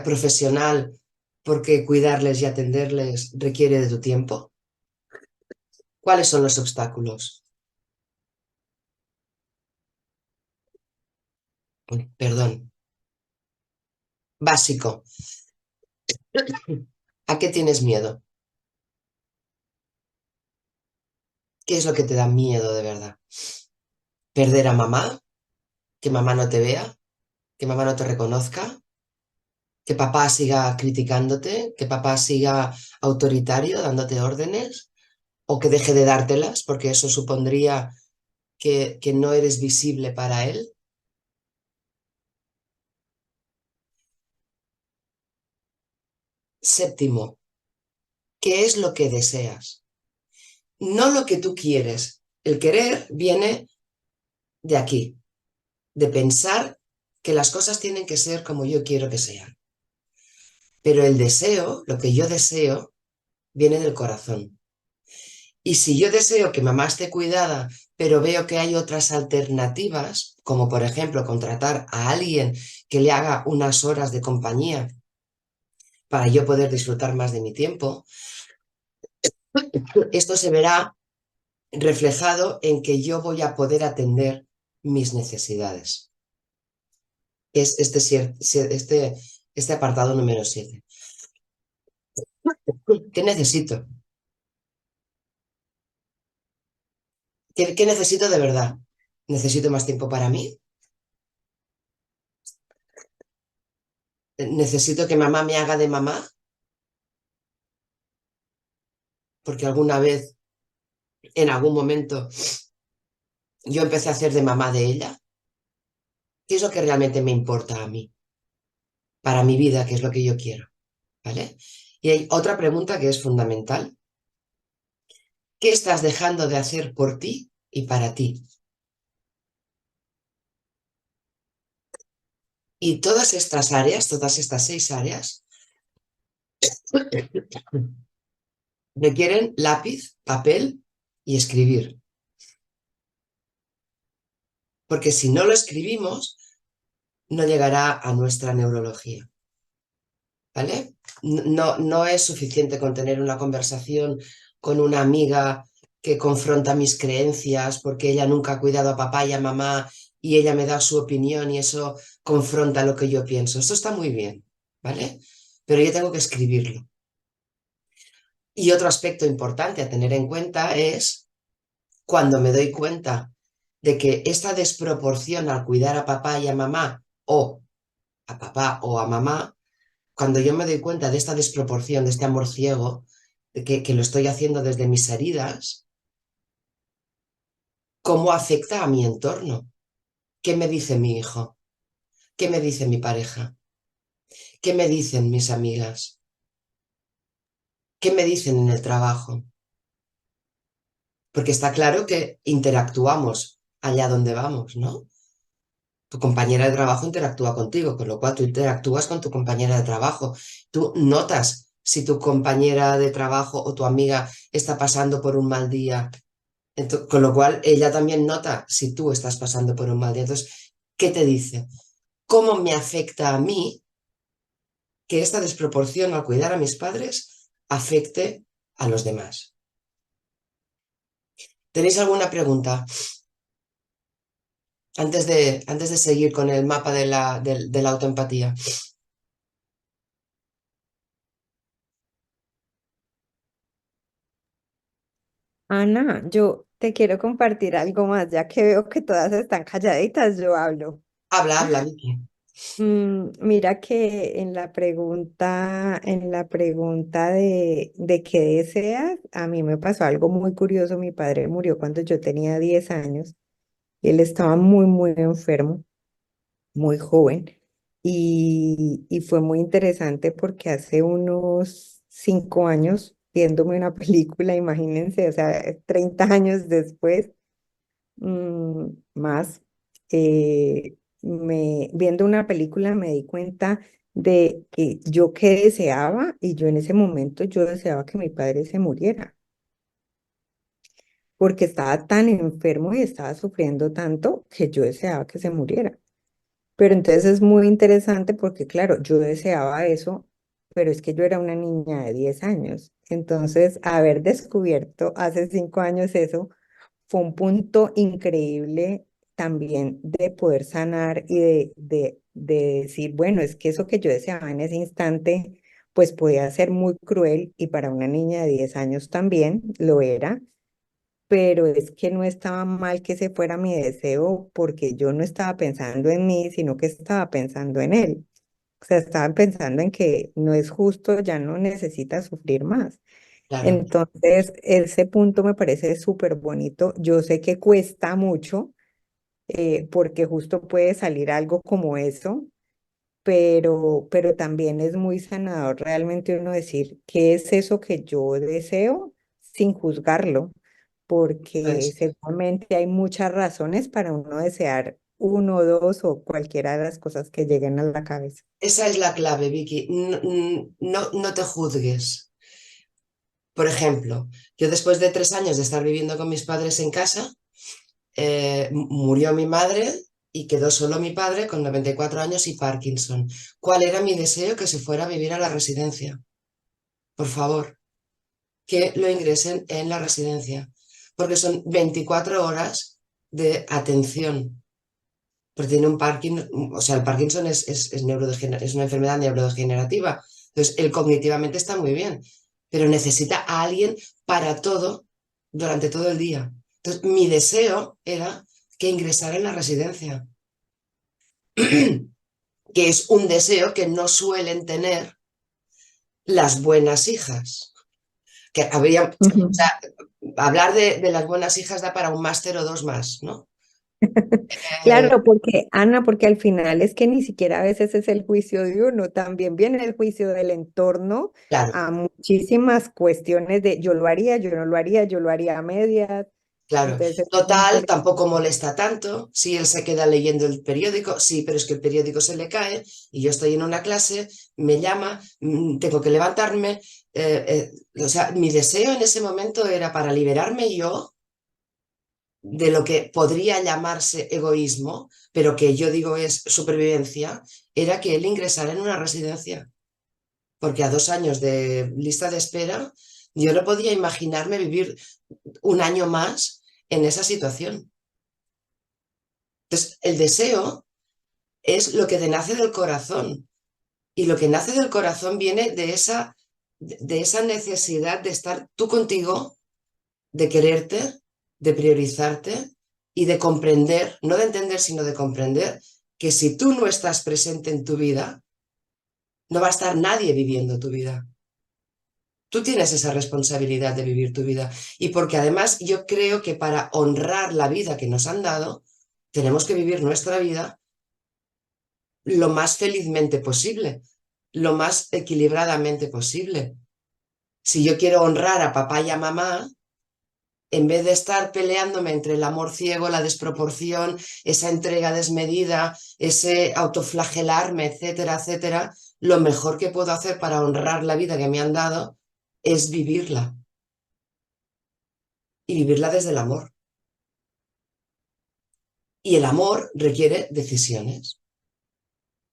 Speaker 2: profesional porque cuidarles y atenderles requiere de tu tiempo? ¿Cuáles son los obstáculos? Perdón. Básico. ¿A qué tienes miedo? ¿Qué es lo que te da miedo de verdad? ¿Perder a mamá? ¿Que mamá no te vea? ¿Que mamá no te reconozca? ¿Que papá siga criticándote? ¿Que papá siga autoritario dándote órdenes? ¿O que deje de dártelas porque eso supondría que no eres visible para él? Séptimo, ¿qué es lo que deseas? No lo que tú quieres. El querer viene de aquí, de pensar que las cosas tienen que ser como yo quiero que sean. Pero el deseo, lo que yo deseo, viene del corazón. Y si yo deseo que mamá esté cuidada, pero veo que hay otras alternativas, como por ejemplo contratar a alguien que le haga unas horas de compañía para yo poder disfrutar más de mi tiempo, esto se verá reflejado en que yo voy a poder atender mis necesidades. Es este apartado número 7. ¿Qué necesito? ¿Qué necesito de verdad? ¿Necesito más tiempo para mí? ¿Necesito que mamá me haga de mamá? Porque alguna vez, en algún momento, yo empecé a hacer de mamá de ella. ¿Qué es lo que realmente me importa a mí? Para mi vida, ¿qué es lo que yo quiero? ¿Vale? Y hay otra pregunta que es fundamental. ¿Qué estás dejando de hacer por ti y para ti? Y todas estas áreas, todas estas 6 áreas, requieren lápiz, papel y escribir. Porque si no lo escribimos, no llegará a nuestra neurología. ¿Vale? No, no es suficiente con tener una conversación con una amiga que confronta mis creencias porque ella nunca ha cuidado a papá y a mamá y ella me da su opinión y eso confronta lo que yo pienso. Esto está muy bien, ¿vale? Pero yo tengo que escribirlo. Y otro aspecto importante a tener en cuenta es cuando me doy cuenta de que esta desproporción al cuidar a papá y a mamá o a papá o a mamá, cuando yo me doy cuenta de esta desproporción, de este amor ciego, de que lo estoy haciendo desde mis heridas, ¿cómo afecta a mi entorno? ¿Qué me dice mi hijo? ¿Qué me dice mi pareja? ¿Qué me dicen mis amigas? ¿Qué me dicen en el trabajo? Porque está claro que interactuamos allá donde vamos, ¿no? Tu compañera de trabajo interactúa contigo, con lo cual tú interactúas con tu compañera de trabajo. Tú notas si tu compañera de trabajo o tu amiga está pasando por un mal día. Con lo cual ella también nota si tú estás pasando por un mal día. Entonces, ¿qué te dice? ¿Cómo me afecta a mí que esta desproporción al cuidar a mis padres afecte a los demás? ¿Tenéis alguna pregunta antes de seguir con el mapa de la autoempatía?
Speaker 3: Ana, yo te quiero compartir algo más, ya que veo que todas están calladitas, yo hablo.
Speaker 2: Habla, habla, Vicky.
Speaker 3: Mira que en la pregunta de qué deseas, a mí me pasó algo muy curioso. Mi padre murió cuando yo tenía 10 años. Él estaba muy, muy enfermo, muy joven. Y fue muy interesante porque hace unos 5 años, viéndome una película, imagínense, o sea, 30 años después, más, viendo una película me di cuenta de que yo qué deseaba y yo en ese momento yo deseaba que mi padre se muriera porque estaba tan enfermo y estaba sufriendo tanto que yo deseaba que se muriera. Pero entonces es muy interesante porque, claro, yo deseaba eso, pero es que yo era una niña de 10 años. Entonces, haber descubierto hace 5 años eso fue un punto increíble también de poder sanar y de decir, bueno, es que eso que yo deseaba en ese instante, pues podía ser muy cruel y para una niña de 10 años también lo era, pero es que no estaba mal que ese fuera mi deseo porque yo no estaba pensando en mí, sino que estaba pensando en él. O sea, estaba pensando en que no es justo, ya no necesita sufrir más.
Speaker 2: Claro,
Speaker 3: Entonces, ese punto me parece súper bonito. Yo sé que cuesta mucho porque justo puede salir algo como eso, pero también es muy sanador realmente uno decir, ¿qué es eso que yo deseo sin juzgarlo? Porque
Speaker 2: pues
Speaker 3: seguramente hay muchas razones para uno desear uno, dos o cualquiera de las cosas que lleguen a la cabeza.
Speaker 2: esa es la clave, Vicky. No te juzgues. Por ejemplo, yo después de 3 años de estar viviendo con mis padres en casa, murió mi madre y quedó solo mi padre con 94 años y Parkinson. ¿Cuál era mi deseo? Que se fuera a vivir a la residencia. Por favor, que lo ingresen en la residencia, porque son 24 horas de atención. Porque tiene un Parkinson, o sea, el Parkinson es una enfermedad neurodegenerativa. Entonces, él cognitivamente está muy bien, pero necesita a alguien para todo durante todo el día. Entonces, mi deseo era que ingresara en la residencia, que es un deseo que no suelen tener las buenas hijas. Que habría, o
Speaker 3: Ujú.
Speaker 2: sea, hablar de las buenas hijas da para un máster o dos más, ¿no? Eh,
Speaker 3: Claro, porque Ana, porque al final es que ni siquiera a veces es el juicio de uno, también viene el juicio del entorno
Speaker 2: claro.
Speaker 3: a muchísimas cuestiones de yo lo haría, yo no lo haría, yo lo haría a medias,
Speaker 2: Claro,
Speaker 3: entonces es muy
Speaker 2: total, tampoco
Speaker 3: interesante.
Speaker 2: molesta tanto. Si él se queda leyendo el periódico, sí, pero es que el periódico se le cae y yo estoy en una clase, me llama, tengo que levantarme. O sea, mi deseo en ese momento era para liberarme yo de lo que podría llamarse egoísmo, pero que yo digo es supervivencia, era que él ingresara en una residencia, porque a 2 años de lista de espera, yo no podía imaginarme vivir un año más en esa situación. Entonces, el deseo es lo que te nace del corazón y lo que nace del corazón viene de esa necesidad de estar tú contigo, de quererte, de priorizarte y de comprender, no de entender, sino de comprender que si tú no estás presente en tu vida, no va a estar nadie viviendo tu vida. Tú tienes esa responsabilidad de vivir tu vida y porque además yo creo que para honrar la vida que nos han dado, tenemos que vivir nuestra vida lo más felizmente posible, lo más equilibradamente posible. Si yo quiero honrar a papá y a mamá, en vez de estar peleándome entre el amor ciego, la desproporción, esa entrega desmedida, ese autoflagelarme, etcétera, etcétera, lo mejor que puedo hacer para honrar la vida que me han dado es vivirla y vivirla desde el amor. Y el amor requiere decisiones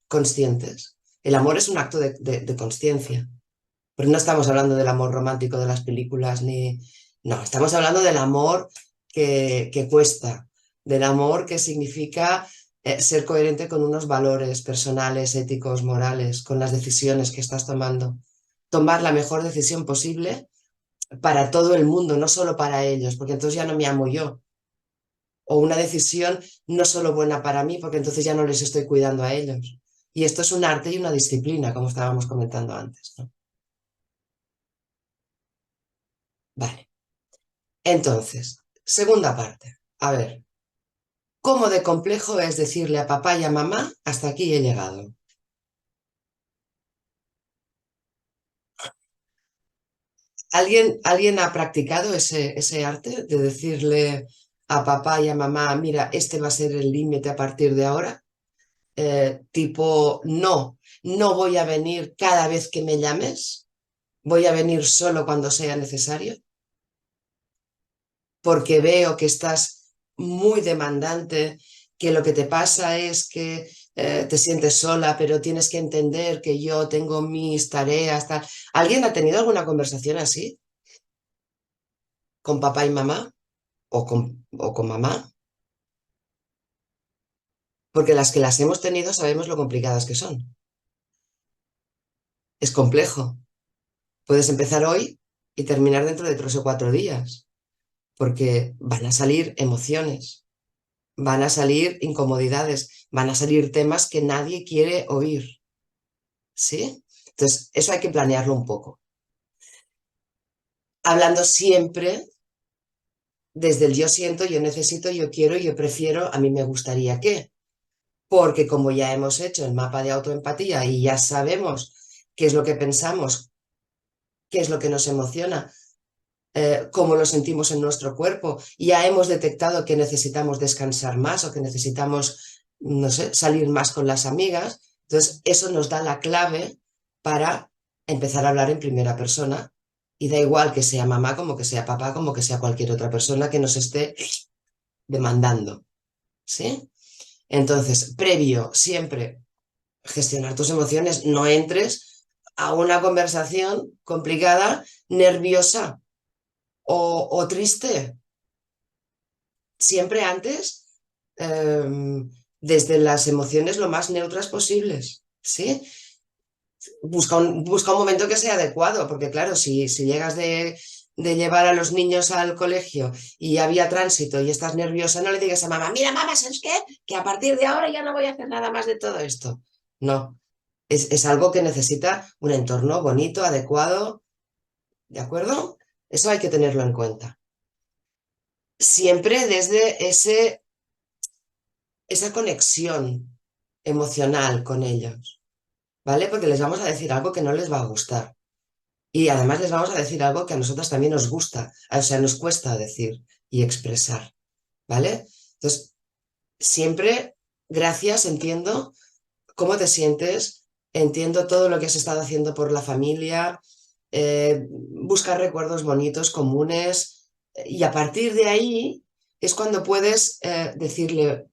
Speaker 2: conscientes. El amor es un acto de conciencia. Pero no estamos hablando del amor romántico de las películas, ni... No, estamos hablando del amor que cuesta, del amor que significa ser coherente con unos valores personales, éticos, morales, con las decisiones que estás tomando. Tomar la mejor decisión posible para todo el mundo, no solo para ellos, porque entonces ya no me amo yo. O una decisión no solo buena para mí, porque entonces ya no les estoy cuidando a ellos. Y esto es un arte y una disciplina, como estábamos comentando antes, ¿no? Vale. Entonces, segunda parte. A ver, ¿cómo de complejo es decirle a papá y a mamá, hasta aquí he llegado? ¿Alguien ha practicado ese arte de decirle a papá y a mamá, mira, este va a ser el límite a partir de ahora? Tipo, no, no voy a venir cada vez que me llames, voy a venir solo cuando sea necesario, porque veo que estás muy demandante, que lo que te pasa es que te sientes sola, pero tienes que entender que yo tengo mis tareas, tal. ¿Alguien ha tenido alguna conversación así con papá y mamá o con mamá? Porque las que las hemos tenido sabemos lo complicadas que son. Es complejo. Puedes empezar hoy y terminar dentro de 3 o 4 días, porque van a salir emociones, van a salir incomodidades, van a salir temas que nadie quiere oír, ¿sí? Entonces, eso hay que planearlo un poco. Hablando siempre desde el yo siento, yo necesito, yo quiero, yo prefiero, a mí me gustaría que, porque como ya hemos hecho el mapa de autoempatía y ya sabemos qué es lo que pensamos, qué es lo que nos emociona, cómo lo sentimos en nuestro cuerpo, ya hemos detectado que necesitamos descansar más o que necesitamos, no sé, salir más con las amigas. Entonces, eso nos da la clave para empezar a hablar en primera persona y da igual que sea mamá, como que sea papá, como que sea cualquier otra persona que nos esté demandando, ¿sí? Entonces, previo, siempre gestionar tus emociones, no entres a una conversación complicada, nerviosa o triste. Siempre antes, desde las emociones lo más neutras posibles, ¿sí? Busca un momento que sea adecuado, porque claro, si llegas de llevar a los niños al colegio y había tránsito y estás nerviosa, no le digas a mamá, mira mamá, ¿sabes qué? Que a partir de ahora ya no voy a hacer nada más de todo esto. No, es algo que necesita un entorno bonito, adecuado, ¿de acuerdo? Eso hay que tenerlo en cuenta. Siempre desde esa conexión emocional con ellos, ¿vale? Porque les vamos a decir algo que no les va a gustar. Y además les vamos a decir algo que a nosotras también nos gusta, o sea, nos cuesta decir y expresar, ¿vale? Entonces, siempre, gracias, entiendo cómo te sientes, entiendo todo lo que has estado haciendo por la familia, buscar recuerdos bonitos, comunes, y a partir de ahí es cuando puedes decirle,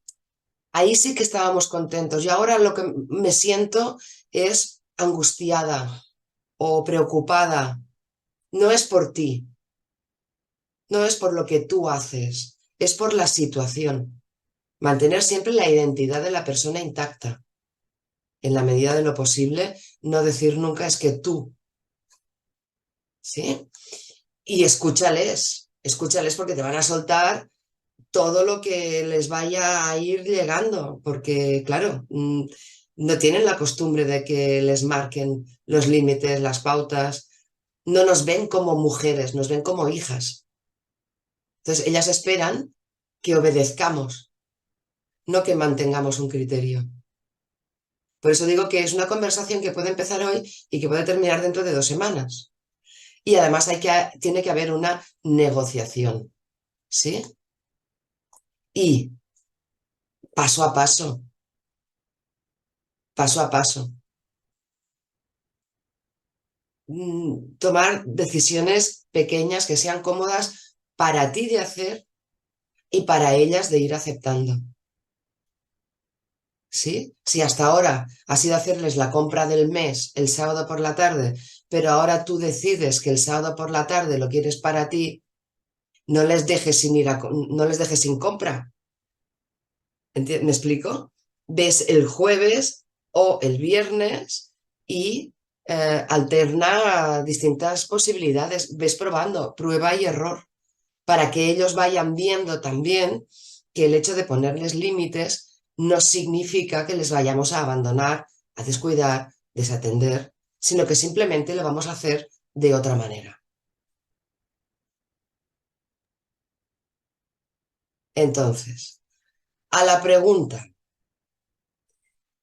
Speaker 2: ahí sí que estábamos contentos, y ahora lo que me siento es angustiada o preocupada. No es por ti, no es por lo que tú haces, es por la situación. Mantener siempre la identidad de la persona intacta. En la medida de lo posible, no decir nunca es que tú, ¿sí? Y escúchales porque te van a soltar todo lo que les vaya a ir llegando, porque claro, no tienen la costumbre de que les marquen los límites, las pautas, no nos ven como mujeres, nos ven como hijas. Entonces, ellas esperan que obedezcamos, no que mantengamos un criterio. Por eso digo que es una conversación que puede empezar hoy y que puede terminar dentro de 2 semanas. Y además tiene que haber una negociación, ¿sí? Y paso a paso, paso a paso. Tomar decisiones pequeñas que sean cómodas para ti de hacer y para ellas de ir aceptando. ¿Sí? Si hasta ahora ha sido hacerles la compra del mes el sábado por la tarde, pero ahora tú decides que el sábado por la tarde lo quieres para ti, no les dejes no les dejes sin compra. ¿Me explico? Ves el jueves o el viernes y alterna distintas posibilidades, ves probando, prueba y error, para que ellos vayan viendo también que el hecho de ponerles límites no significa que les vayamos a abandonar, a descuidar, desatender, sino que simplemente lo vamos a hacer de otra manera. Entonces, a la pregunta,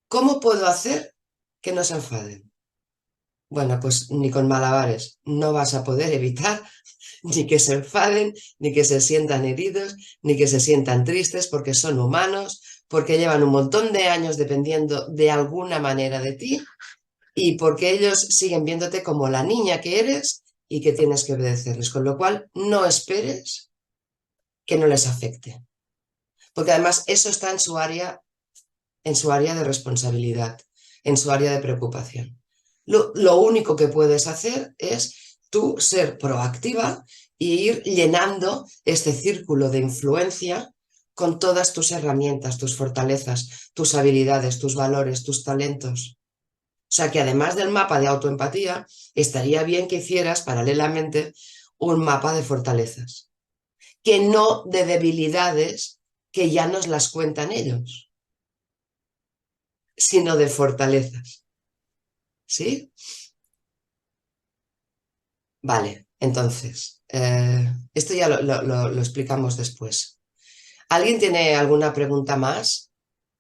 Speaker 2: ¿cómo puedo hacer que no se enfaden? Bueno, pues ni con malabares no vas a poder evitar ni que se enfaden, ni que se sientan heridos, ni que se sientan tristes porque son humanos, porque llevan un montón de años dependiendo de alguna manera de ti y porque ellos siguen viéndote como la niña que eres y que tienes que obedecerles. Con lo cual, no esperes que no les afecte, porque además eso está en su área de responsabilidad, en su área de preocupación. Lo único que puedes hacer es tú ser proactiva y ir llenando este círculo de influencia con todas tus herramientas, tus fortalezas, tus habilidades, tus valores, tus talentos. O sea que además del mapa de autoempatía, estaría bien que hicieras paralelamente un mapa de fortalezas, que no de debilidades que ya nos las cuentan ellos, sino de fortalezas. ¿Sí? Vale, entonces, esto ya lo explicamos después. ¿Alguien tiene alguna pregunta más?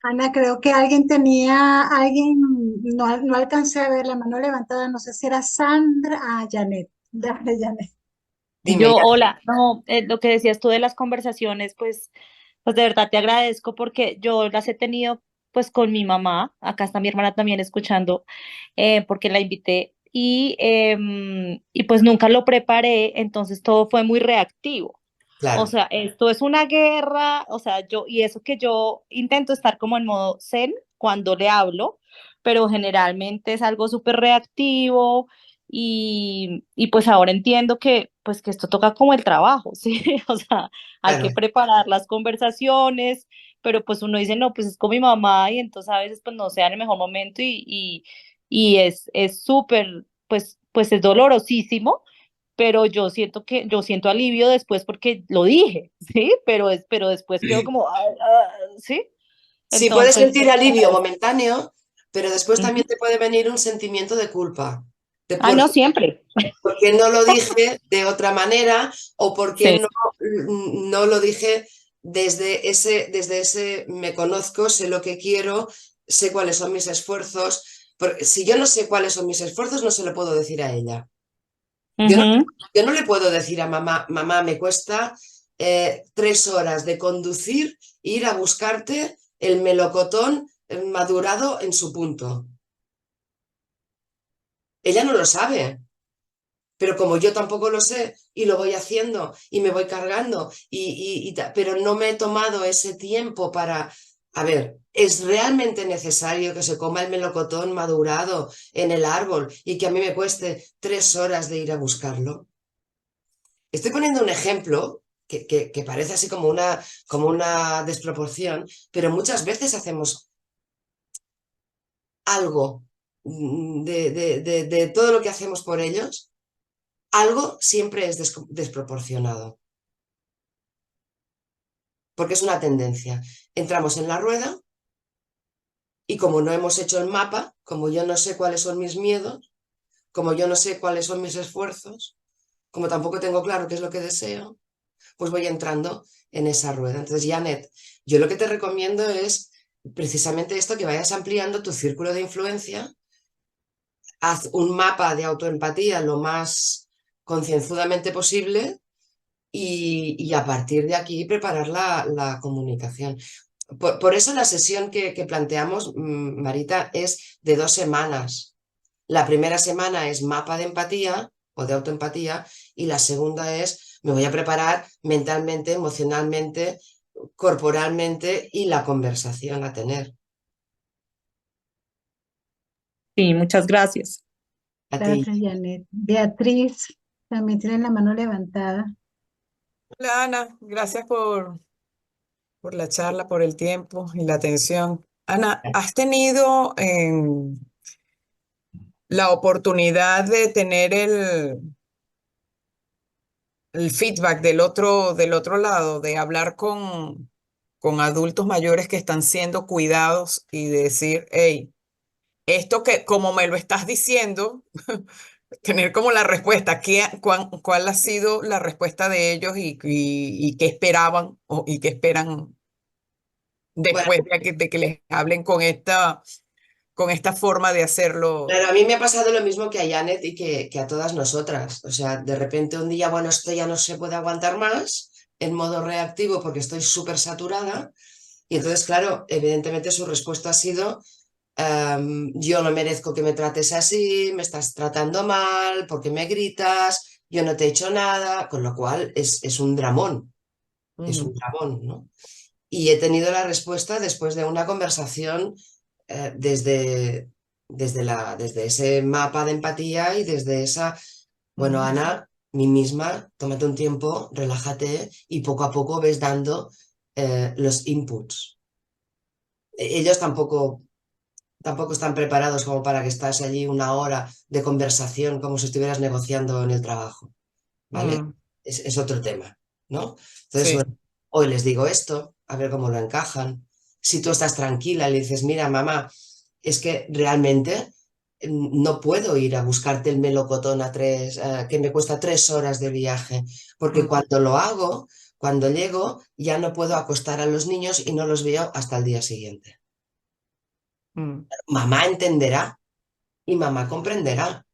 Speaker 1: Ana, creo que alguien, no alcancé a ver la mano levantada, no sé si era Sandra, Janet, dale, Janet.
Speaker 2: Dime ya.
Speaker 5: Hola, no, lo que decías tú de las conversaciones, pues de verdad te agradezco porque yo las he tenido pues con mi mamá, acá está mi hermana también escuchando, porque la invité y pues nunca lo preparé, entonces todo fue muy reactivo. O
Speaker 2: Claro,
Speaker 5: sea, esto es una guerra, o sea, y eso que yo intento estar como en modo zen cuando le hablo, pero generalmente es algo súper reactivo y pues ahora entiendo que esto toca como el trabajo, ¿sí? O sea, hay que
Speaker 2: claro.
Speaker 5: preparar las conversaciones, pero pues uno dice, no, pues es con mi mamá y entonces a veces pues no sea en el mejor momento y es súper, pues es dolorosísimo, pero yo siento alivio después porque lo dije, ¿sí? Pero después quedo como, ¿sí?
Speaker 2: Sí, puedes
Speaker 5: Entonces,
Speaker 2: sentir alivio momentáneo, pero después
Speaker 5: ujú.
Speaker 2: también te puede venir un sentimiento de culpa. De
Speaker 5: Ah, no siempre.
Speaker 2: porque no lo dije de otra manera o porque
Speaker 5: Sí.
Speaker 2: no lo dije desde ese me conozco, sé lo que quiero, sé cuáles son mis esfuerzos. Porque si yo no sé cuáles son mis esfuerzos, no se lo puedo decir a ella. Yo no,
Speaker 5: Ujú.
Speaker 2: yo no le puedo decir a mamá, mamá, me cuesta 3 horas de conducir, ir a buscarte el melocotón madurado en su punto. Ella no lo sabe. Pero como yo tampoco lo sé y lo voy haciendo y me voy cargando, pero no me he tomado ese tiempo para, a ver, ¿es realmente necesario que se coma el melocotón madurado en el árbol y que a mí me cueste 3 horas de ir a buscarlo? Estoy poniendo un ejemplo que parece así como una desproporción, pero muchas veces hacemos algo de todo lo que hacemos por ellos, algo siempre es desproporcionado, porque es una tendencia. Entramos en la rueda y como no hemos hecho el mapa, como yo no sé cuáles son mis miedos, como yo no sé cuáles son mis esfuerzos, como tampoco tengo claro qué es lo que deseo, pues voy entrando en esa rueda. Entonces, Janet, yo lo que te recomiendo es precisamente esto, que vayas ampliando tu círculo de influencia, haz un mapa de autoempatía lo más concienzudamente posible y a partir de aquí preparar la comunicación. Por eso la sesión que planteamos, Marita, es de 2 semanas. La primera semana es mapa de empatía o de autoempatía y la segunda es me voy a preparar mentalmente, emocionalmente, corporalmente y la conversación a tener.
Speaker 5: Sí, muchas gracias.
Speaker 2: A ti.
Speaker 1: Gracias, Janet. Beatriz, también tiene la mano levantada.
Speaker 6: Hola Ana, gracias por la charla, por el tiempo y la atención. Ana, ¿has tenido la oportunidad de tener el feedback del otro lado, de hablar con adultos mayores que están siendo cuidados y decir, hey, esto que como me lo estás diciendo, tener como la respuesta, ¿cuál ha sido la respuesta de ellos y qué esperaban y qué esperan
Speaker 2: Bueno,
Speaker 6: después de que les hablen con esta forma de hacerlo?
Speaker 2: claro, a mí me ha pasado lo mismo que a Janet y que a todas nosotras. O sea, de repente un día, bueno, esto ya no se puede aguantar más en modo reactivo porque estoy súper saturada. Y entonces, claro, evidentemente su respuesta ha sido, yo no merezco que me trates así, me estás tratando mal, porque me gritas, yo no te he hecho nada, con lo cual es un dramón,
Speaker 6: Ujú,
Speaker 2: ¿no? Y he tenido la respuesta después de una conversación desde, desde ese mapa de empatía y desde esa, bueno,
Speaker 6: ujú,
Speaker 2: Ana, mí misma, tómate un tiempo, relájate y poco a poco ves dando los inputs. Ellos tampoco están preparados como para que estás allí una hora de conversación como si estuvieras negociando en el trabajo, ¿vale?
Speaker 6: mm,
Speaker 2: Es otro tema, ¿no? Entonces,
Speaker 6: sí.
Speaker 2: bueno, hoy les digo esto, a ver cómo lo encajan. Si tú estás tranquila y le dices, mira, mamá, es que realmente no puedo ir a buscarte el melocotón que me cuesta 3 horas de viaje, porque
Speaker 6: Mm,
Speaker 2: cuando lo hago, cuando llego, ya no puedo acostar a los niños y no los veo hasta el día siguiente.
Speaker 6: mm,
Speaker 2: Mamá entenderá y mamá comprenderá.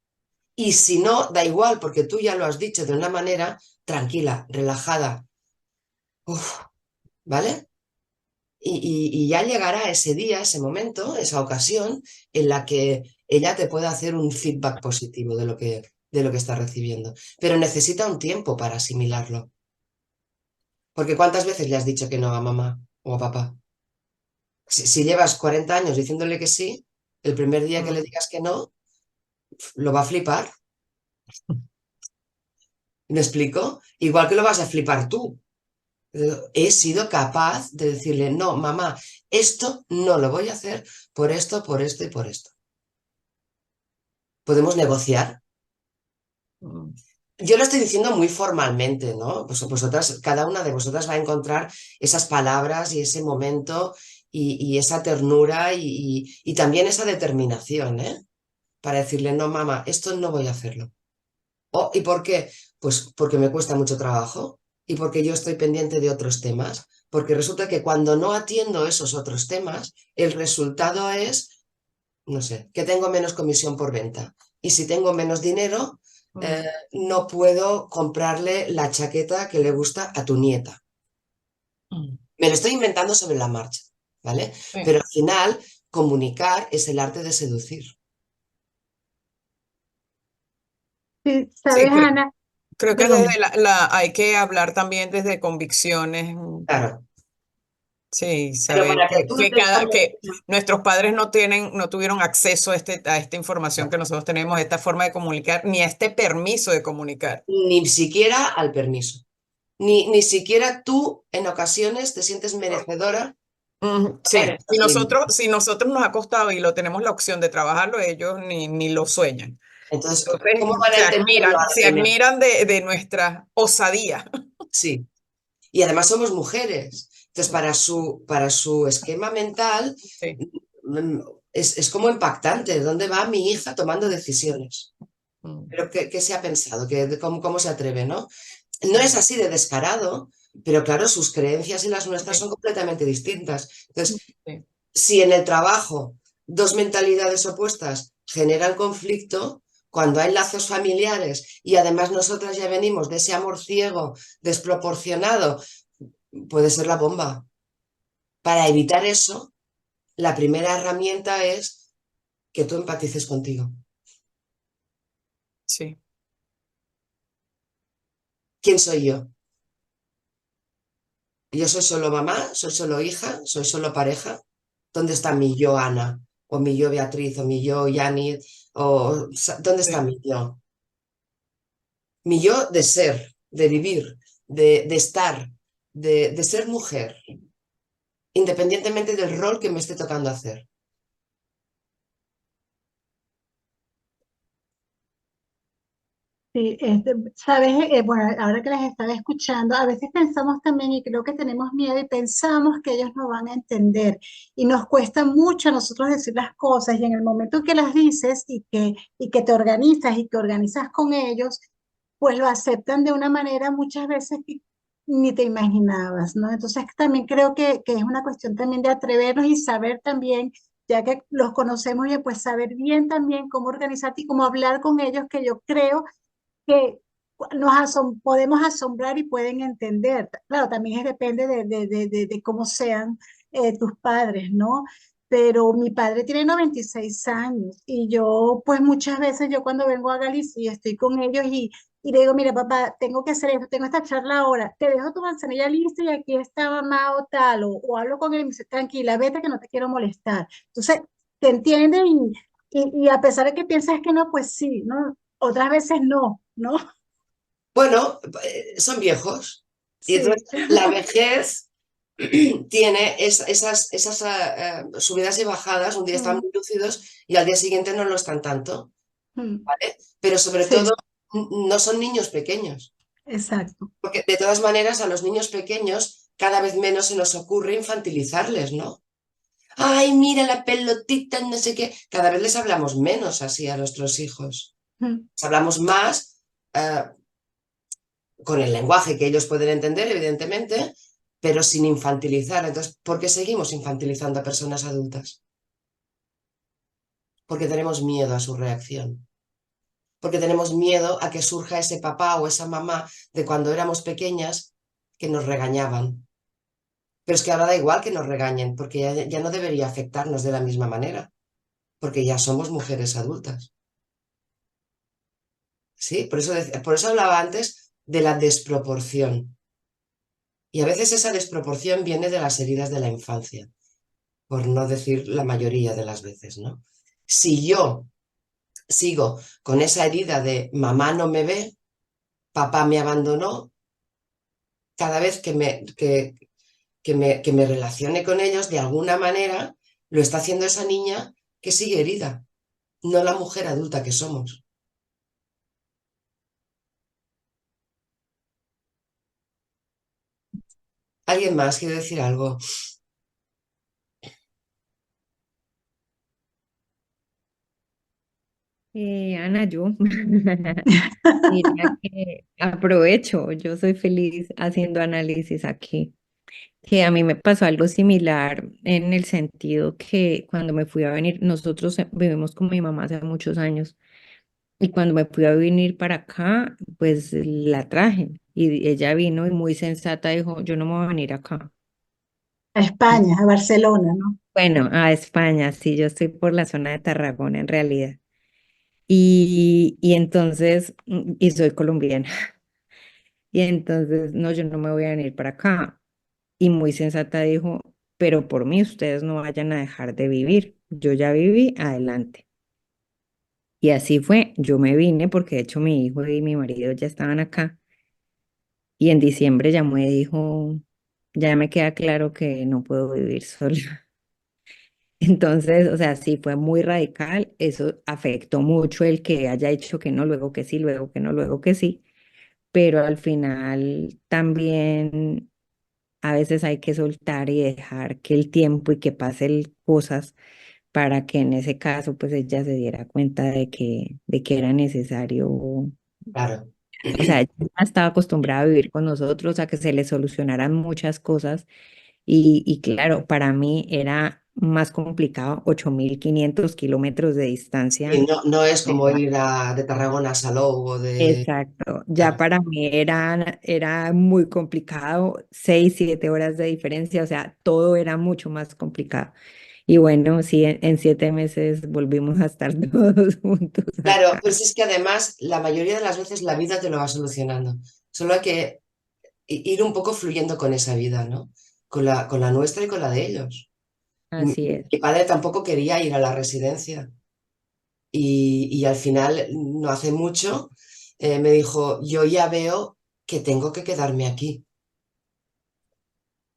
Speaker 2: Y si no, da igual, porque tú ya lo has dicho de una manera tranquila, relajada. Uf, ¿vale? Y ya llegará ese día, ese momento, esa ocasión en la que ella te pueda hacer un feedback positivo de lo que está recibiendo. Pero necesita un tiempo para asimilarlo. Porque ¿cuántas veces le has dicho que no a mamá o a papá? Si llevas 40 años diciéndole que sí, el primer día que le
Speaker 6: mm,
Speaker 2: digas que no, lo va a flipar. ¿Me explico? Igual que lo vas a flipar tú. He sido capaz de decirle, no, mamá, esto no lo voy a hacer por esto y por esto. Podemos negociar.
Speaker 6: mm,
Speaker 2: Yo lo estoy diciendo muy formalmente, ¿no? Pues vosotras, cada una de vosotras va a encontrar esas palabras y ese momento y esa ternura y también esa determinación, ¿eh? Para decirle, no, mamá, esto no voy a hacerlo. Oh, ¿y por qué? Pues porque me cuesta mucho trabajo y porque yo estoy pendiente de otros temas. Porque resulta que cuando no atiendo esos otros temas, el resultado es, no sé, que tengo menos comisión por venta. Y si tengo menos dinero, eh,
Speaker 6: mm,
Speaker 2: no puedo comprarle la chaqueta que le gusta a tu nieta.
Speaker 6: mm,
Speaker 2: Me lo estoy inventando sobre la marcha, ¿vale?
Speaker 6: sí.
Speaker 2: Pero al final, comunicar es el arte de seducir.
Speaker 1: Sí,
Speaker 6: Sí,
Speaker 1: sabes, Ana,
Speaker 6: creo que
Speaker 1: dígame.
Speaker 6: desde hay que hablar también desde convicciones.
Speaker 2: Claro.
Speaker 6: Sí,
Speaker 2: Pero
Speaker 6: saber
Speaker 2: para que tú
Speaker 6: que nuestros padres no tuvieron acceso a esta información que nosotros tenemos, a esta forma de comunicar, ni a este permiso de comunicar.
Speaker 2: ni siquiera al permiso. Ni siquiera tú en ocasiones te sientes merecedora de
Speaker 6: Sí,
Speaker 2: tomar estos límites.
Speaker 6: si nosotros nos ha costado y lo tenemos la opción de trabajarlo, ellos ni lo sueñan.
Speaker 2: Entonces, ¿cómo
Speaker 6: Entonces,
Speaker 2: van a entenderlo a la
Speaker 6: se
Speaker 2: primera?
Speaker 6: admiran de nuestra osadía.
Speaker 2: Sí. Y además somos mujeres. Entonces, para su esquema mental,
Speaker 6: Sí.
Speaker 2: mm, es como impactante. ¿Dónde va mi hija tomando decisiones?
Speaker 6: Mm,
Speaker 2: ¿Pero qué se ha pensado? ¿Cómo se atreve, no? No es
Speaker 6: mm,
Speaker 2: así de descarado, pero claro, sus creencias y las nuestras
Speaker 6: sí,
Speaker 2: son completamente distintas. Entonces,
Speaker 6: sí,
Speaker 2: si en el trabajo dos mentalidades opuestas generan conflicto, cuando hay lazos familiares y además nosotras ya venimos de ese amor ciego, desproporcionado, puede ser la bomba. Para evitar eso, la primera herramienta es que tú empatices contigo.
Speaker 6: sí,
Speaker 2: ¿Quién soy yo? ¿Yo soy solo mamá? ¿Soy solo hija? ¿Soy solo pareja? ¿Dónde está mi yo Ana? ¿O mi yo Beatriz? ¿O mi yo Yanit? ¿Dónde está
Speaker 6: sí,
Speaker 2: mi yo? Mi yo de ser, de vivir, de estar, de ser mujer, independientemente del rol que me esté tocando hacer.
Speaker 1: Sí, sabes, bueno, ahora que les estaba escuchando, a veces pensamos también y creo que tenemos miedo y pensamos que ellos no van a entender y nos cuesta mucho a nosotros decir las cosas y en el momento que las dices y que te organizas y que organizas con ellos, pues lo aceptan de una manera muchas veces que ni te imaginabas, ¿no? Entonces también creo que es una cuestión también de atrevernos y saber también, ya que los conocemos, y pues saber bien también cómo organizarte y cómo hablar con ellos, que yo creo que podemos asombrar y pueden entender. Claro, también depende de cómo sean tus padres, ¿no? Pero mi padre tiene 96 años y yo, pues muchas veces yo cuando vengo a Galicia y estoy con ellos y le digo, mira papá, tengo que hacer esto, tengo esta charla ahora, te dejo tu manzanilla lista y aquí está mamá o tal, o hablo con él y me dice, tranquila, vete que no te quiero molestar. Entonces, te entienden y a pesar de que piensas que no, pues sí, ¿no? Otras veces no, ¿no?
Speaker 2: Bueno, son viejos. Y entonces
Speaker 1: Sí.
Speaker 2: la vejez tiene esas subidas y bajadas. Un día están
Speaker 1: Mm,
Speaker 2: muy lúcidos y al día siguiente no lo están tanto,
Speaker 1: mm.
Speaker 2: ¿vale? Pero sobre todo
Speaker 1: Sí,
Speaker 2: no son niños pequeños,
Speaker 1: exacto.
Speaker 2: porque de todas maneras a los niños pequeños cada vez menos se nos ocurre infantilizarles, ¿no? Ay, mira la pelotita, no sé qué. Cada vez les hablamos menos así a nuestros hijos.
Speaker 1: Mm.
Speaker 2: Les hablamos más con el lenguaje que ellos pueden entender, evidentemente, pero sin infantilizar. Entonces, ¿por qué seguimos infantilizando a personas adultas? Porque tenemos miedo a su reacción. Porque tenemos miedo a que surja ese papá o esa mamá de cuando éramos pequeñas que nos regañaban. Pero es que ahora da igual que nos regañen, porque ya no debería afectarnos de la misma manera, porque ya somos mujeres adultas. ¿Sí? Por eso hablaba antes de la desproporción. Y a veces esa desproporción viene de las heridas de la infancia, por no decir la mayoría de las veces, ¿no? Si yo sigo con esa herida de mamá no me ve, papá me abandonó, cada vez que me relacione con ellos, de alguna manera, lo está haciendo esa niña que sigue herida, no la mujer adulta que somos. ¿Alguien más quiere decir algo?
Speaker 3: Ana, yo, mira que aprovecho, yo soy feliz haciendo análisis aquí, que a mí me pasó algo similar en el sentido que cuando me fui a venir, nosotros vivimos con mi mamá hace muchos años y cuando me fui a venir para acá, pues la traje y ella vino y muy sensata dijo, yo no me voy a venir acá.
Speaker 1: A España, a Barcelona, ¿no?
Speaker 3: Bueno, a España, sí, yo estoy por la zona de Tarragona en realidad. Y entonces, y soy colombiana. Y entonces, no, yo no me voy a venir para acá. Y muy sensata dijo, pero por mí ustedes no vayan a dejar de vivir. Yo ya viví, adelante. Y así fue, yo me vine porque de hecho mi hijo y mi marido ya estaban acá. Y en diciembre ya me dijo, ya me queda claro que no puedo vivir sola. Entonces, o sea, sí fue muy radical. Eso afectó mucho el que haya dicho que no, luego que sí, luego que no, luego que sí. Pero al final también a veces hay que soltar y dejar que el tiempo y que pasen cosas para que en ese caso pues ella se diera cuenta de que era necesario, o
Speaker 2: Claro.
Speaker 3: sea, ella estaba acostumbrada a vivir con nosotros, a que se le solucionaran muchas cosas y claro, para mí era más complicado 8.500 kilómetros de
Speaker 2: Y
Speaker 3: distancia.
Speaker 2: no es como ir de Tarragona a Salou o de...
Speaker 3: Exacto, ya
Speaker 2: Claro,
Speaker 3: para mí era muy complicado, 6, 7 horas de diferencia, o sea, todo era mucho más complicado. Y bueno, sí, en 7 meses volvimos a estar todos juntos
Speaker 2: claro,
Speaker 3: acá.
Speaker 2: pues es que además la mayoría de las veces la vida te lo va solucionando. Solo hay que ir un poco fluyendo con esa vida, ¿no? Con la nuestra y con la de ellos.
Speaker 3: Así es.
Speaker 2: Mi padre tampoco quería ir a la residencia y al final, no hace mucho, me dijo, yo ya veo que tengo que quedarme aquí.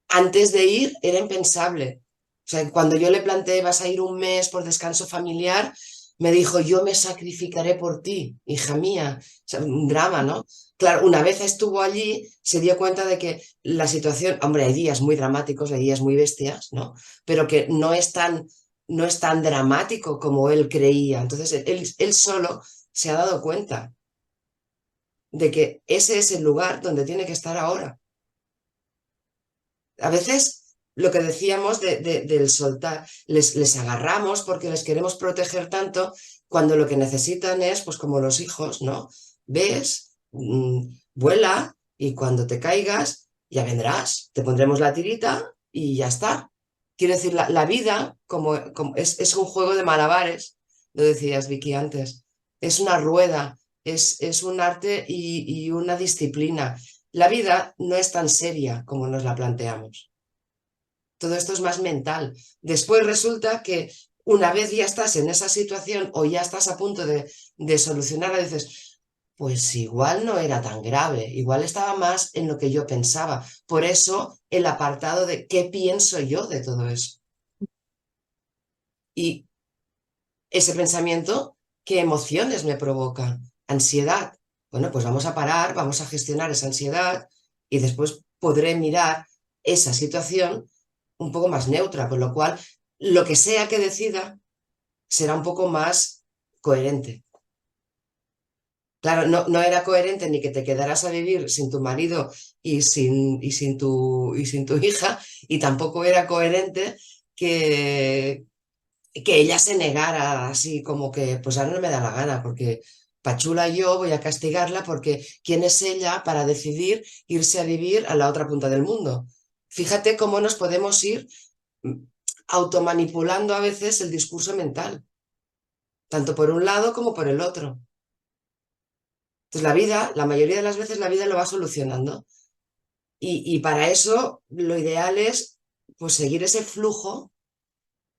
Speaker 2: Antes de ir era impensable. O sea, cuando yo le planteé, vas a ir un mes por descanso familiar, Me dijo, yo me sacrificaré por ti, hija mía. O sea, un drama, ¿no? Claro, una vez estuvo allí, se dio cuenta de que la situación, hombre, hay días muy dramáticos, hay días muy bestias, ¿no? Pero que no es tan dramático como él creía. Entonces, él solo se ha dado cuenta de que ese es el lugar donde tiene que estar ahora. A veces lo que decíamos del soltar, les agarramos porque les queremos proteger tanto, cuando lo que necesitan es, pues como los hijos, ¿no? Ves, vuela y cuando te caigas ya vendrás, te pondremos la tirita y ya está. Quiero decir, la vida como es un juego de malabares, lo decías Vicky antes, es una rueda, es un arte y una disciplina. La vida no es tan seria como nos la planteamos. Todo esto es más mental. Después resulta que una vez ya estás en esa situación o ya estás a punto de solucionarla, dices, pues igual no era tan grave, igual estaba más en lo que yo pensaba. Por eso el apartado de qué pienso yo de todo eso. Y ese pensamiento, ¿qué emociones me provoca? Ansiedad. Bueno, pues vamos a parar, vamos a gestionar esa ansiedad y después podré mirar esa situación un poco más neutra, con lo cual lo que sea que decida será un poco más coherente. Claro, no era coherente ni que te quedaras a vivir sin tu marido y sin tu hija, y tampoco era coherente que, que ella se negara así como que, pues ahora no me da la gana, porque Pachula y yo voy a castigarla porque ¿quién es ella para decidir irse a vivir a la otra punta del mundo? Fíjate cómo nos podemos ir mm, automanipulando a veces el discurso mental, tanto por un lado como por el otro. Entonces la vida, la mayoría de las veces la vida lo va solucionando y para eso lo ideal es pues seguir ese flujo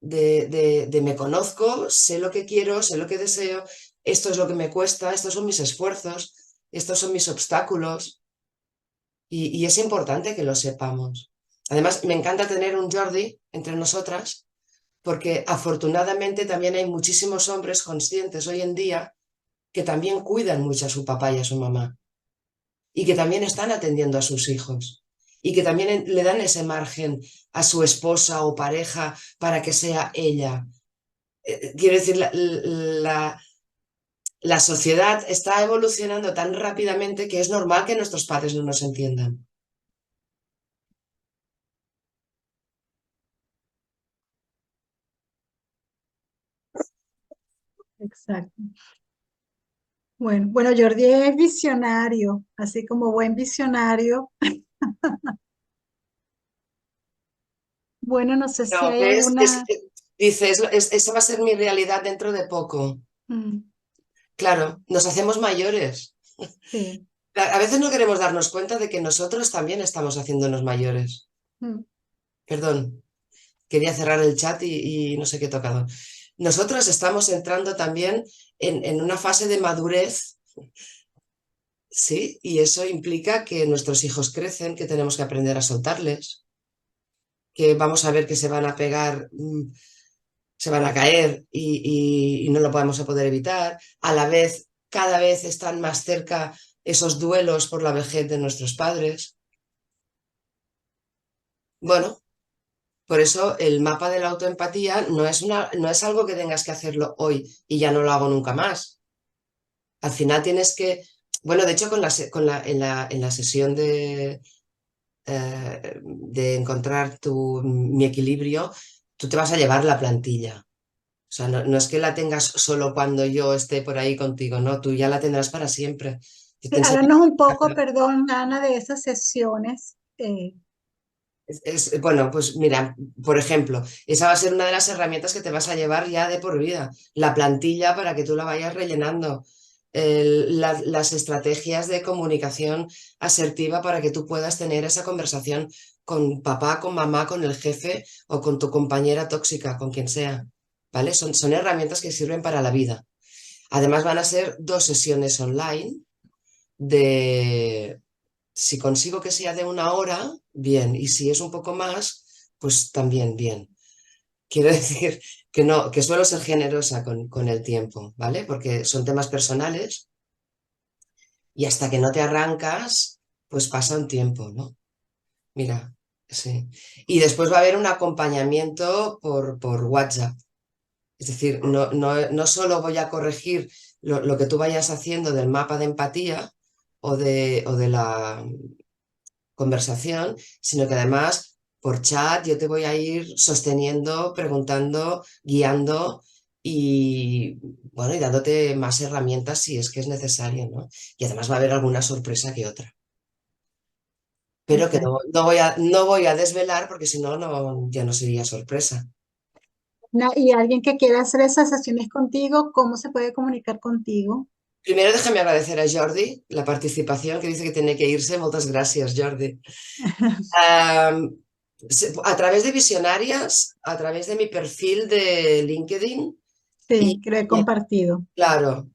Speaker 2: de me conozco, sé lo que quiero, sé lo que deseo, esto es lo que me cuesta, estos son mis esfuerzos, estos son mis obstáculos y es importante que lo sepamos. Además, me encanta tener un Jordi entre nosotras porque afortunadamente también hay muchísimos hombres conscientes hoy en día que también cuidan mucho a su papá y a su mamá y que también están atendiendo a sus hijos y que también le dan ese margen a su esposa o pareja para que sea ella. Quiero decir, la sociedad está evolucionando tan rápidamente que es normal que nuestros padres no nos entiendan.
Speaker 1: Exacto. Bueno, Jordi es visionario, así como buen visionario. Bueno, no sé si
Speaker 2: No,
Speaker 1: hay
Speaker 2: ¿ves?
Speaker 1: alguna...
Speaker 2: Dices, esa va a ser mi realidad dentro de poco.
Speaker 1: Mm,
Speaker 2: Claro, nos hacemos mayores.
Speaker 1: sí.
Speaker 2: A veces no queremos darnos cuenta de que nosotros también estamos haciéndonos mayores.
Speaker 1: Mm.
Speaker 2: Perdón, quería cerrar el chat y no sé qué he tocado. Nosotros estamos entrando también en una fase de madurez, ¿sí? Y eso implica que nuestros hijos crecen, que tenemos que aprender a soltarles, que vamos a ver que se van a pegar, se van a caer y no lo vamos a poder evitar. A la vez, cada vez están más cerca esos duelos por la vejez de nuestros padres. Bueno, por eso el mapa de la autoempatía no es algo que tengas que hacerlo hoy y ya no lo hago nunca más. Al final tienes que, bueno, de hecho en la sesión de encontrar mi equilibrio, tú te vas a llevar la plantilla. O sea, no es que la tengas solo cuando yo esté por ahí contigo, no, tú ya la tendrás para siempre. Yo te enseño-
Speaker 1: Háblanos un poco, perdón, Ana, de esas sesiones.
Speaker 2: Bueno, pues mira, por ejemplo, esa va a ser una de las herramientas que te vas a llevar ya de por vida, la plantilla para que tú la vayas rellenando, las estrategias de comunicación asertiva para que tú puedas tener esa conversación con papá, con mamá, con el jefe o con tu compañera tóxica, con quien sea, ¿vale? Son herramientas que sirven para la vida. Además van a ser 2 sesiones online de, si consigo que sea de 1 hora, bien, y si es un poco más, pues también bien. quiero decir que no, que suelo ser generosa con el tiempo, ¿vale? Porque son temas personales y hasta que no te arrancas, pues pasa un tiempo, ¿no? Mira, sí. Y después va a haber un acompañamiento por WhatsApp. Es decir, no solo voy a corregir lo que tú vayas haciendo del mapa de empatía o de la conversación, sino que además por chat yo te voy a ir sosteniendo, preguntando, guiando y, bueno, y dándote más herramientas si es que es necesario, ¿no? Y además va a haber alguna sorpresa que otra. Pero que
Speaker 1: Perfecto.
Speaker 2: no voy a desvelar porque si no, ya no sería sorpresa.
Speaker 1: Y alguien que quiera hacer esas sesiones contigo, ¿cómo se puede comunicar contigo?
Speaker 2: Primero déjame agradecer a Jordi la participación, que dice que tiene que irse. Muchas gracias, Jordi. Am, a través de Visionarias, a través de mi perfil de LinkedIn
Speaker 1: Sí,
Speaker 2: y,
Speaker 1: que lo he
Speaker 2: y,
Speaker 1: compartido.
Speaker 2: claro,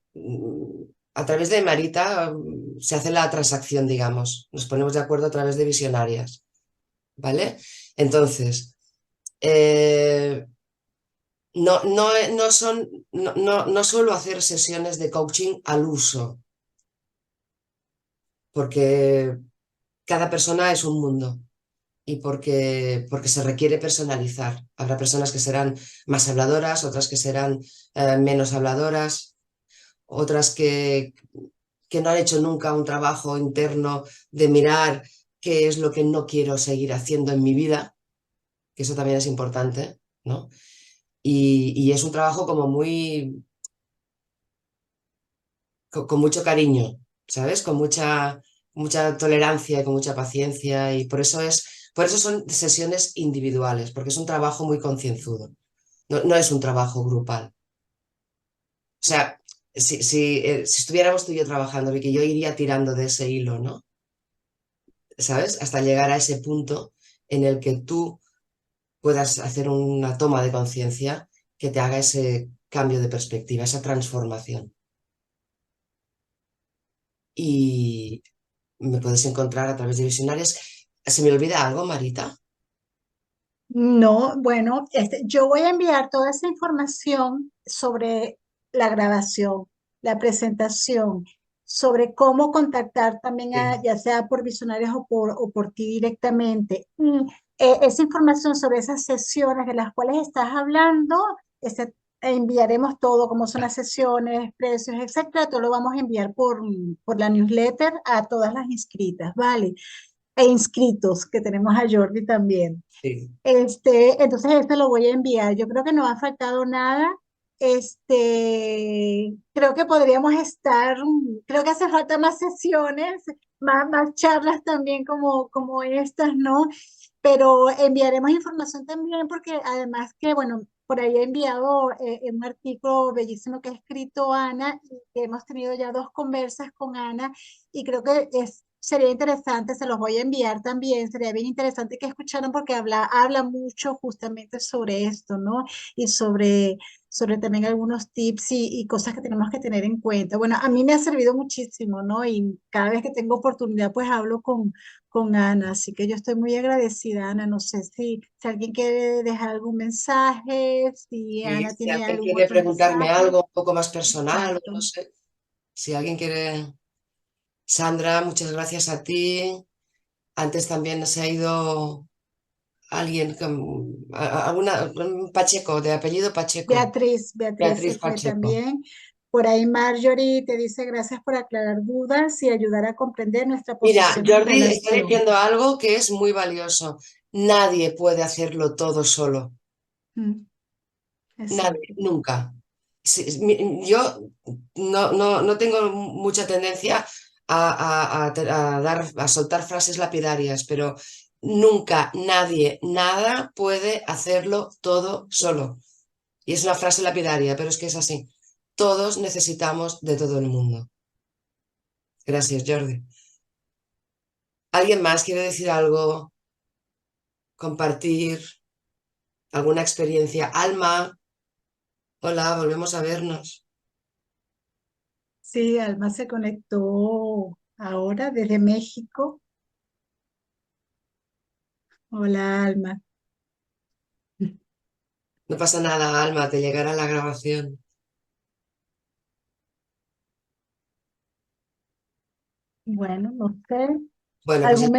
Speaker 2: a través de Marita se hace la transacción, digamos. Nos ponemos de acuerdo a través de Visionarias, ¿vale? Entonces, eh, no suelo hacer sesiones de coaching al uso, porque cada persona es un mundo y porque se requiere personalizar. Habrá personas que serán más habladoras, otras que serán menos habladoras, otras que no han hecho nunca un trabajo interno de mirar qué es lo que no quiero seguir haciendo en mi vida, que eso también es importante, ¿no? Y es un trabajo como muy, con mucho cariño, ¿sabes? Con mucha tolerancia y con mucha paciencia y por eso son sesiones individuales, porque es un trabajo muy concienzudo, no es un trabajo grupal. O sea, si estuviéramos tú y yo trabajando, Vicky, yo iría tirando de ese hilo, ¿no? ¿Sabes? Hasta llegar a ese punto en el que tú puedas hacer una toma de conciencia que te haga ese cambio de perspectiva, esa transformación. Y me puedes encontrar a través de Visionarios. ¿Se me olvida algo, Marita?
Speaker 1: No, bueno, yo voy a enviar toda esa información sobre la grabación, la presentación, sobre cómo contactar también
Speaker 2: Sí.
Speaker 1: ya sea por visionarios o por ti directamente. Y esa información sobre esas sesiones de las cuales estás hablando, enviaremos todo, cómo son las sesiones, precios, etcétera. Todo lo vamos a enviar por la newsletter a todas las inscritas, ¿vale? E inscritos, que tenemos a Jordi también.
Speaker 2: Sí.
Speaker 1: Entonces este lo voy a enviar. Yo creo que no ha faltado nada. Creo que podríamos estar, creo que hace falta más sesiones, más charlas también como estas, ¿no? Pero enviaremos información también porque además que, bueno, por ahí he enviado un artículo bellísimo que ha escrito Ana y que hemos tenido ya dos conversas con Ana y creo que sería interesante, se los voy a enviar también, sería bien interesante que escucharan porque habla mucho justamente sobre esto, ¿no? Y sobre también algunos tips y cosas que tenemos que tener en cuenta. Bueno, a mí me ha servido muchísimo, ¿no? Y cada vez que tengo oportunidad, pues hablo con Ana, así que yo estoy muy agradecida, Ana. No sé si alguien quiere dejar algún mensaje, si
Speaker 2: Y
Speaker 1: Ana
Speaker 2: si
Speaker 1: tiene
Speaker 2: alguien
Speaker 1: algún
Speaker 2: quiere
Speaker 1: otro
Speaker 2: preguntarme
Speaker 1: mensaje.
Speaker 2: algo un poco más personal,
Speaker 1: Exacto.
Speaker 2: no sé. Si alguien quiere. Sandra, muchas gracias a ti. Antes también se ha ido alguien, un Pacheco, de apellido Pacheco.
Speaker 1: Beatriz se
Speaker 2: Beatriz
Speaker 1: fue
Speaker 2: Pacheco.
Speaker 1: también. Por ahí Marjorie te dice gracias por aclarar dudas y ayudar a comprender nuestra
Speaker 2: Mira,
Speaker 1: posición en
Speaker 2: Jordi está
Speaker 1: relación.
Speaker 2: diciendo algo que es muy valioso. Nadie puede hacerlo todo solo.
Speaker 1: Mm,
Speaker 2: Nadie,
Speaker 1: exacto.
Speaker 2: nunca. Yo no tengo mucha tendencia a soltar frases lapidarias, pero nunca, nadie, nada puede hacerlo todo solo. Y es una frase lapidaria, pero es que es así. Todos necesitamos de todo el mundo. Gracias, Jordi. ¿Alguien más quiere decir algo? Compartir alguna experiencia? Alma, hola, volvemos a vernos.
Speaker 1: Sí, Alma se conectó ahora desde México. Hola, Alma.
Speaker 2: No pasa nada, Alma, te llegará la grabación.
Speaker 1: Bueno, no sé,
Speaker 2: Bueno, pues
Speaker 1: algún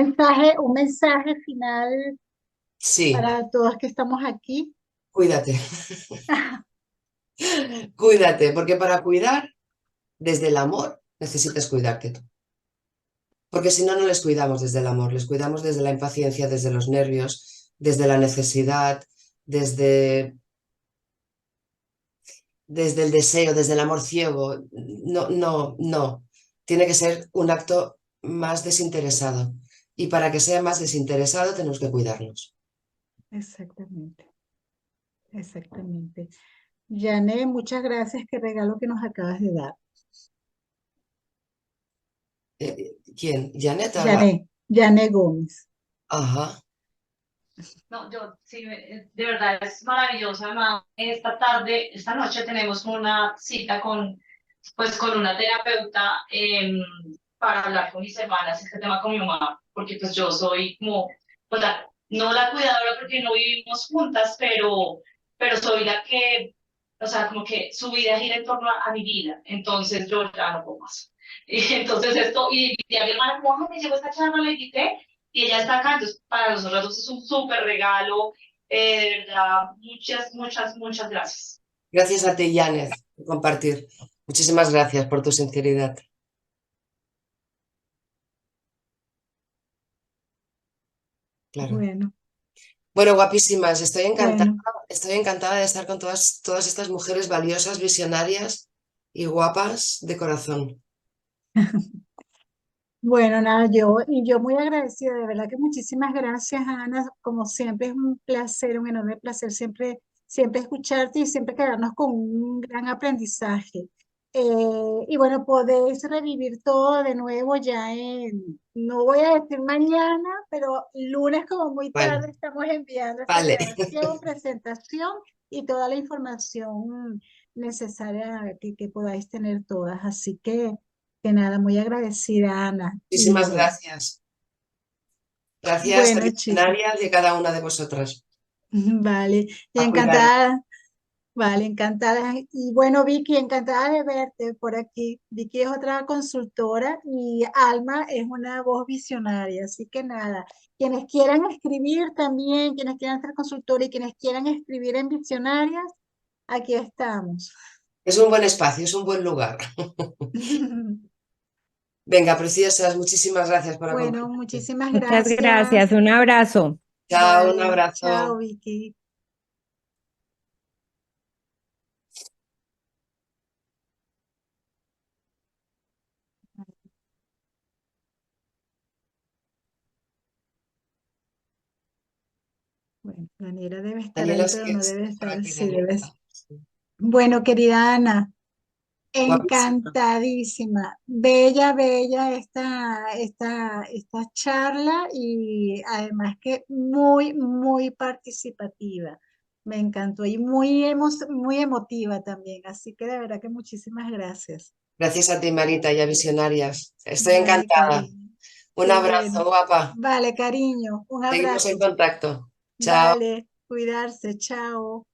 Speaker 1: un mensaje final
Speaker 2: sí,
Speaker 1: para todos que estamos aquí.
Speaker 2: cuídate, cuídate, porque para cuidar desde el amor necesitas cuidarte tú. Porque si no, no les cuidamos desde el amor, les cuidamos desde la impaciencia, desde los nervios, desde la necesidad, desde, desde el deseo, desde el amor ciego. No, no, no. Tiene que ser un acto más desinteresado. Y para que sea más desinteresado tenemos que cuidarnos.
Speaker 1: Exactamente, exactamente. Jané, muchas gracias, qué regalo que nos acabas de dar.
Speaker 2: ¿Quién? ¿Janet o Alba?
Speaker 1: Jané Gómez.
Speaker 2: Ajá.
Speaker 5: No, yo sí, de verdad es maravilloso. Además, esta tarde, esta noche tenemos una cita con una terapeuta para hablar con mis hermanas este tema con mi mamá, porque pues yo soy como, pues no la cuidadora porque no vivimos juntas, pero soy la que, o sea, como que su vida gira en torno a mi vida, entonces yo ya no puedo más. Y entonces esto, y a mi hermana como, "Ay, me llegó esta charla, la invité, y ella está acá, entonces para nosotros dos es un súper regalo, de verdad, muchas, muchas, muchas gracias.
Speaker 2: Gracias a ti, Janet, por compartir. Muchísimas gracias por tu sinceridad. Claro.
Speaker 1: Bueno,
Speaker 2: Bueno, guapísimas,
Speaker 1: bueno.
Speaker 2: estoy encantada de estar con todas estas mujeres valiosas, visionarias y guapas de corazón.
Speaker 1: Bueno, nada, yo muy agradecida, de verdad que muchísimas gracias, Ana. Como siempre es un placer, un enorme placer siempre escucharte y siempre quedarnos con un gran aprendizaje. Y bueno, podéis revivir todo de nuevo ya no voy a decir mañana, pero lunes como muy
Speaker 2: Bueno,
Speaker 1: tarde estamos enviando esta
Speaker 2: vale.
Speaker 1: grabación, presentación y toda la información necesaria que podáis tener todas. Así que nada, muy agradecida, Ana. Y
Speaker 2: Muchísimas
Speaker 1: bueno,
Speaker 2: gracias. Gracias a
Speaker 1: bueno, chicos,
Speaker 2: visionarias y a cada una de vosotras.
Speaker 1: vale, y
Speaker 2: A cuidar.
Speaker 1: encantada, vale, encantada. Y bueno, Vicky, encantada de verte por aquí. Vicky es otra consultora y Alma es una voz visionaria. Así que nada, quienes quieran escribir también, quienes quieran ser consultores y quienes quieran escribir en Visionarias, aquí estamos.
Speaker 2: Es un buen espacio, es un buen lugar. Venga, preciosas, muchísimas gracias por
Speaker 1: Bueno,
Speaker 2: acompañarme.
Speaker 1: muchísimas
Speaker 3: Muchas
Speaker 1: gracias.
Speaker 3: gracias, un abrazo.
Speaker 2: Chao, un
Speaker 1: Vale, chao,
Speaker 2: abrazo.
Speaker 1: Vicky. Bueno, Daniela debe estar ahí,
Speaker 2: Daniela,
Speaker 1: pero no
Speaker 2: sí,
Speaker 1: debe
Speaker 2: por
Speaker 1: estar.
Speaker 2: aquí,
Speaker 1: Sí,
Speaker 2: Daniela. Sí.
Speaker 1: Bueno, querida Ana,
Speaker 2: Guapísima.
Speaker 1: encantadísima. Bella, bella esta charla y además que muy, muy participativa. Me encantó y muy emotiva también. Así que de verdad que muchísimas gracias.
Speaker 2: Gracias a ti, Marita, y a Visionarias. Estoy
Speaker 1: Vale,
Speaker 2: encantada.
Speaker 1: cariño.
Speaker 2: Un
Speaker 1: Qué
Speaker 2: abrazo,
Speaker 1: bueno.
Speaker 2: guapa.
Speaker 1: Vale, cariño. Un
Speaker 2: Seguimos en
Speaker 1: abrazo.
Speaker 2: contacto. Chao.
Speaker 1: Vale, cuidarse. Chao.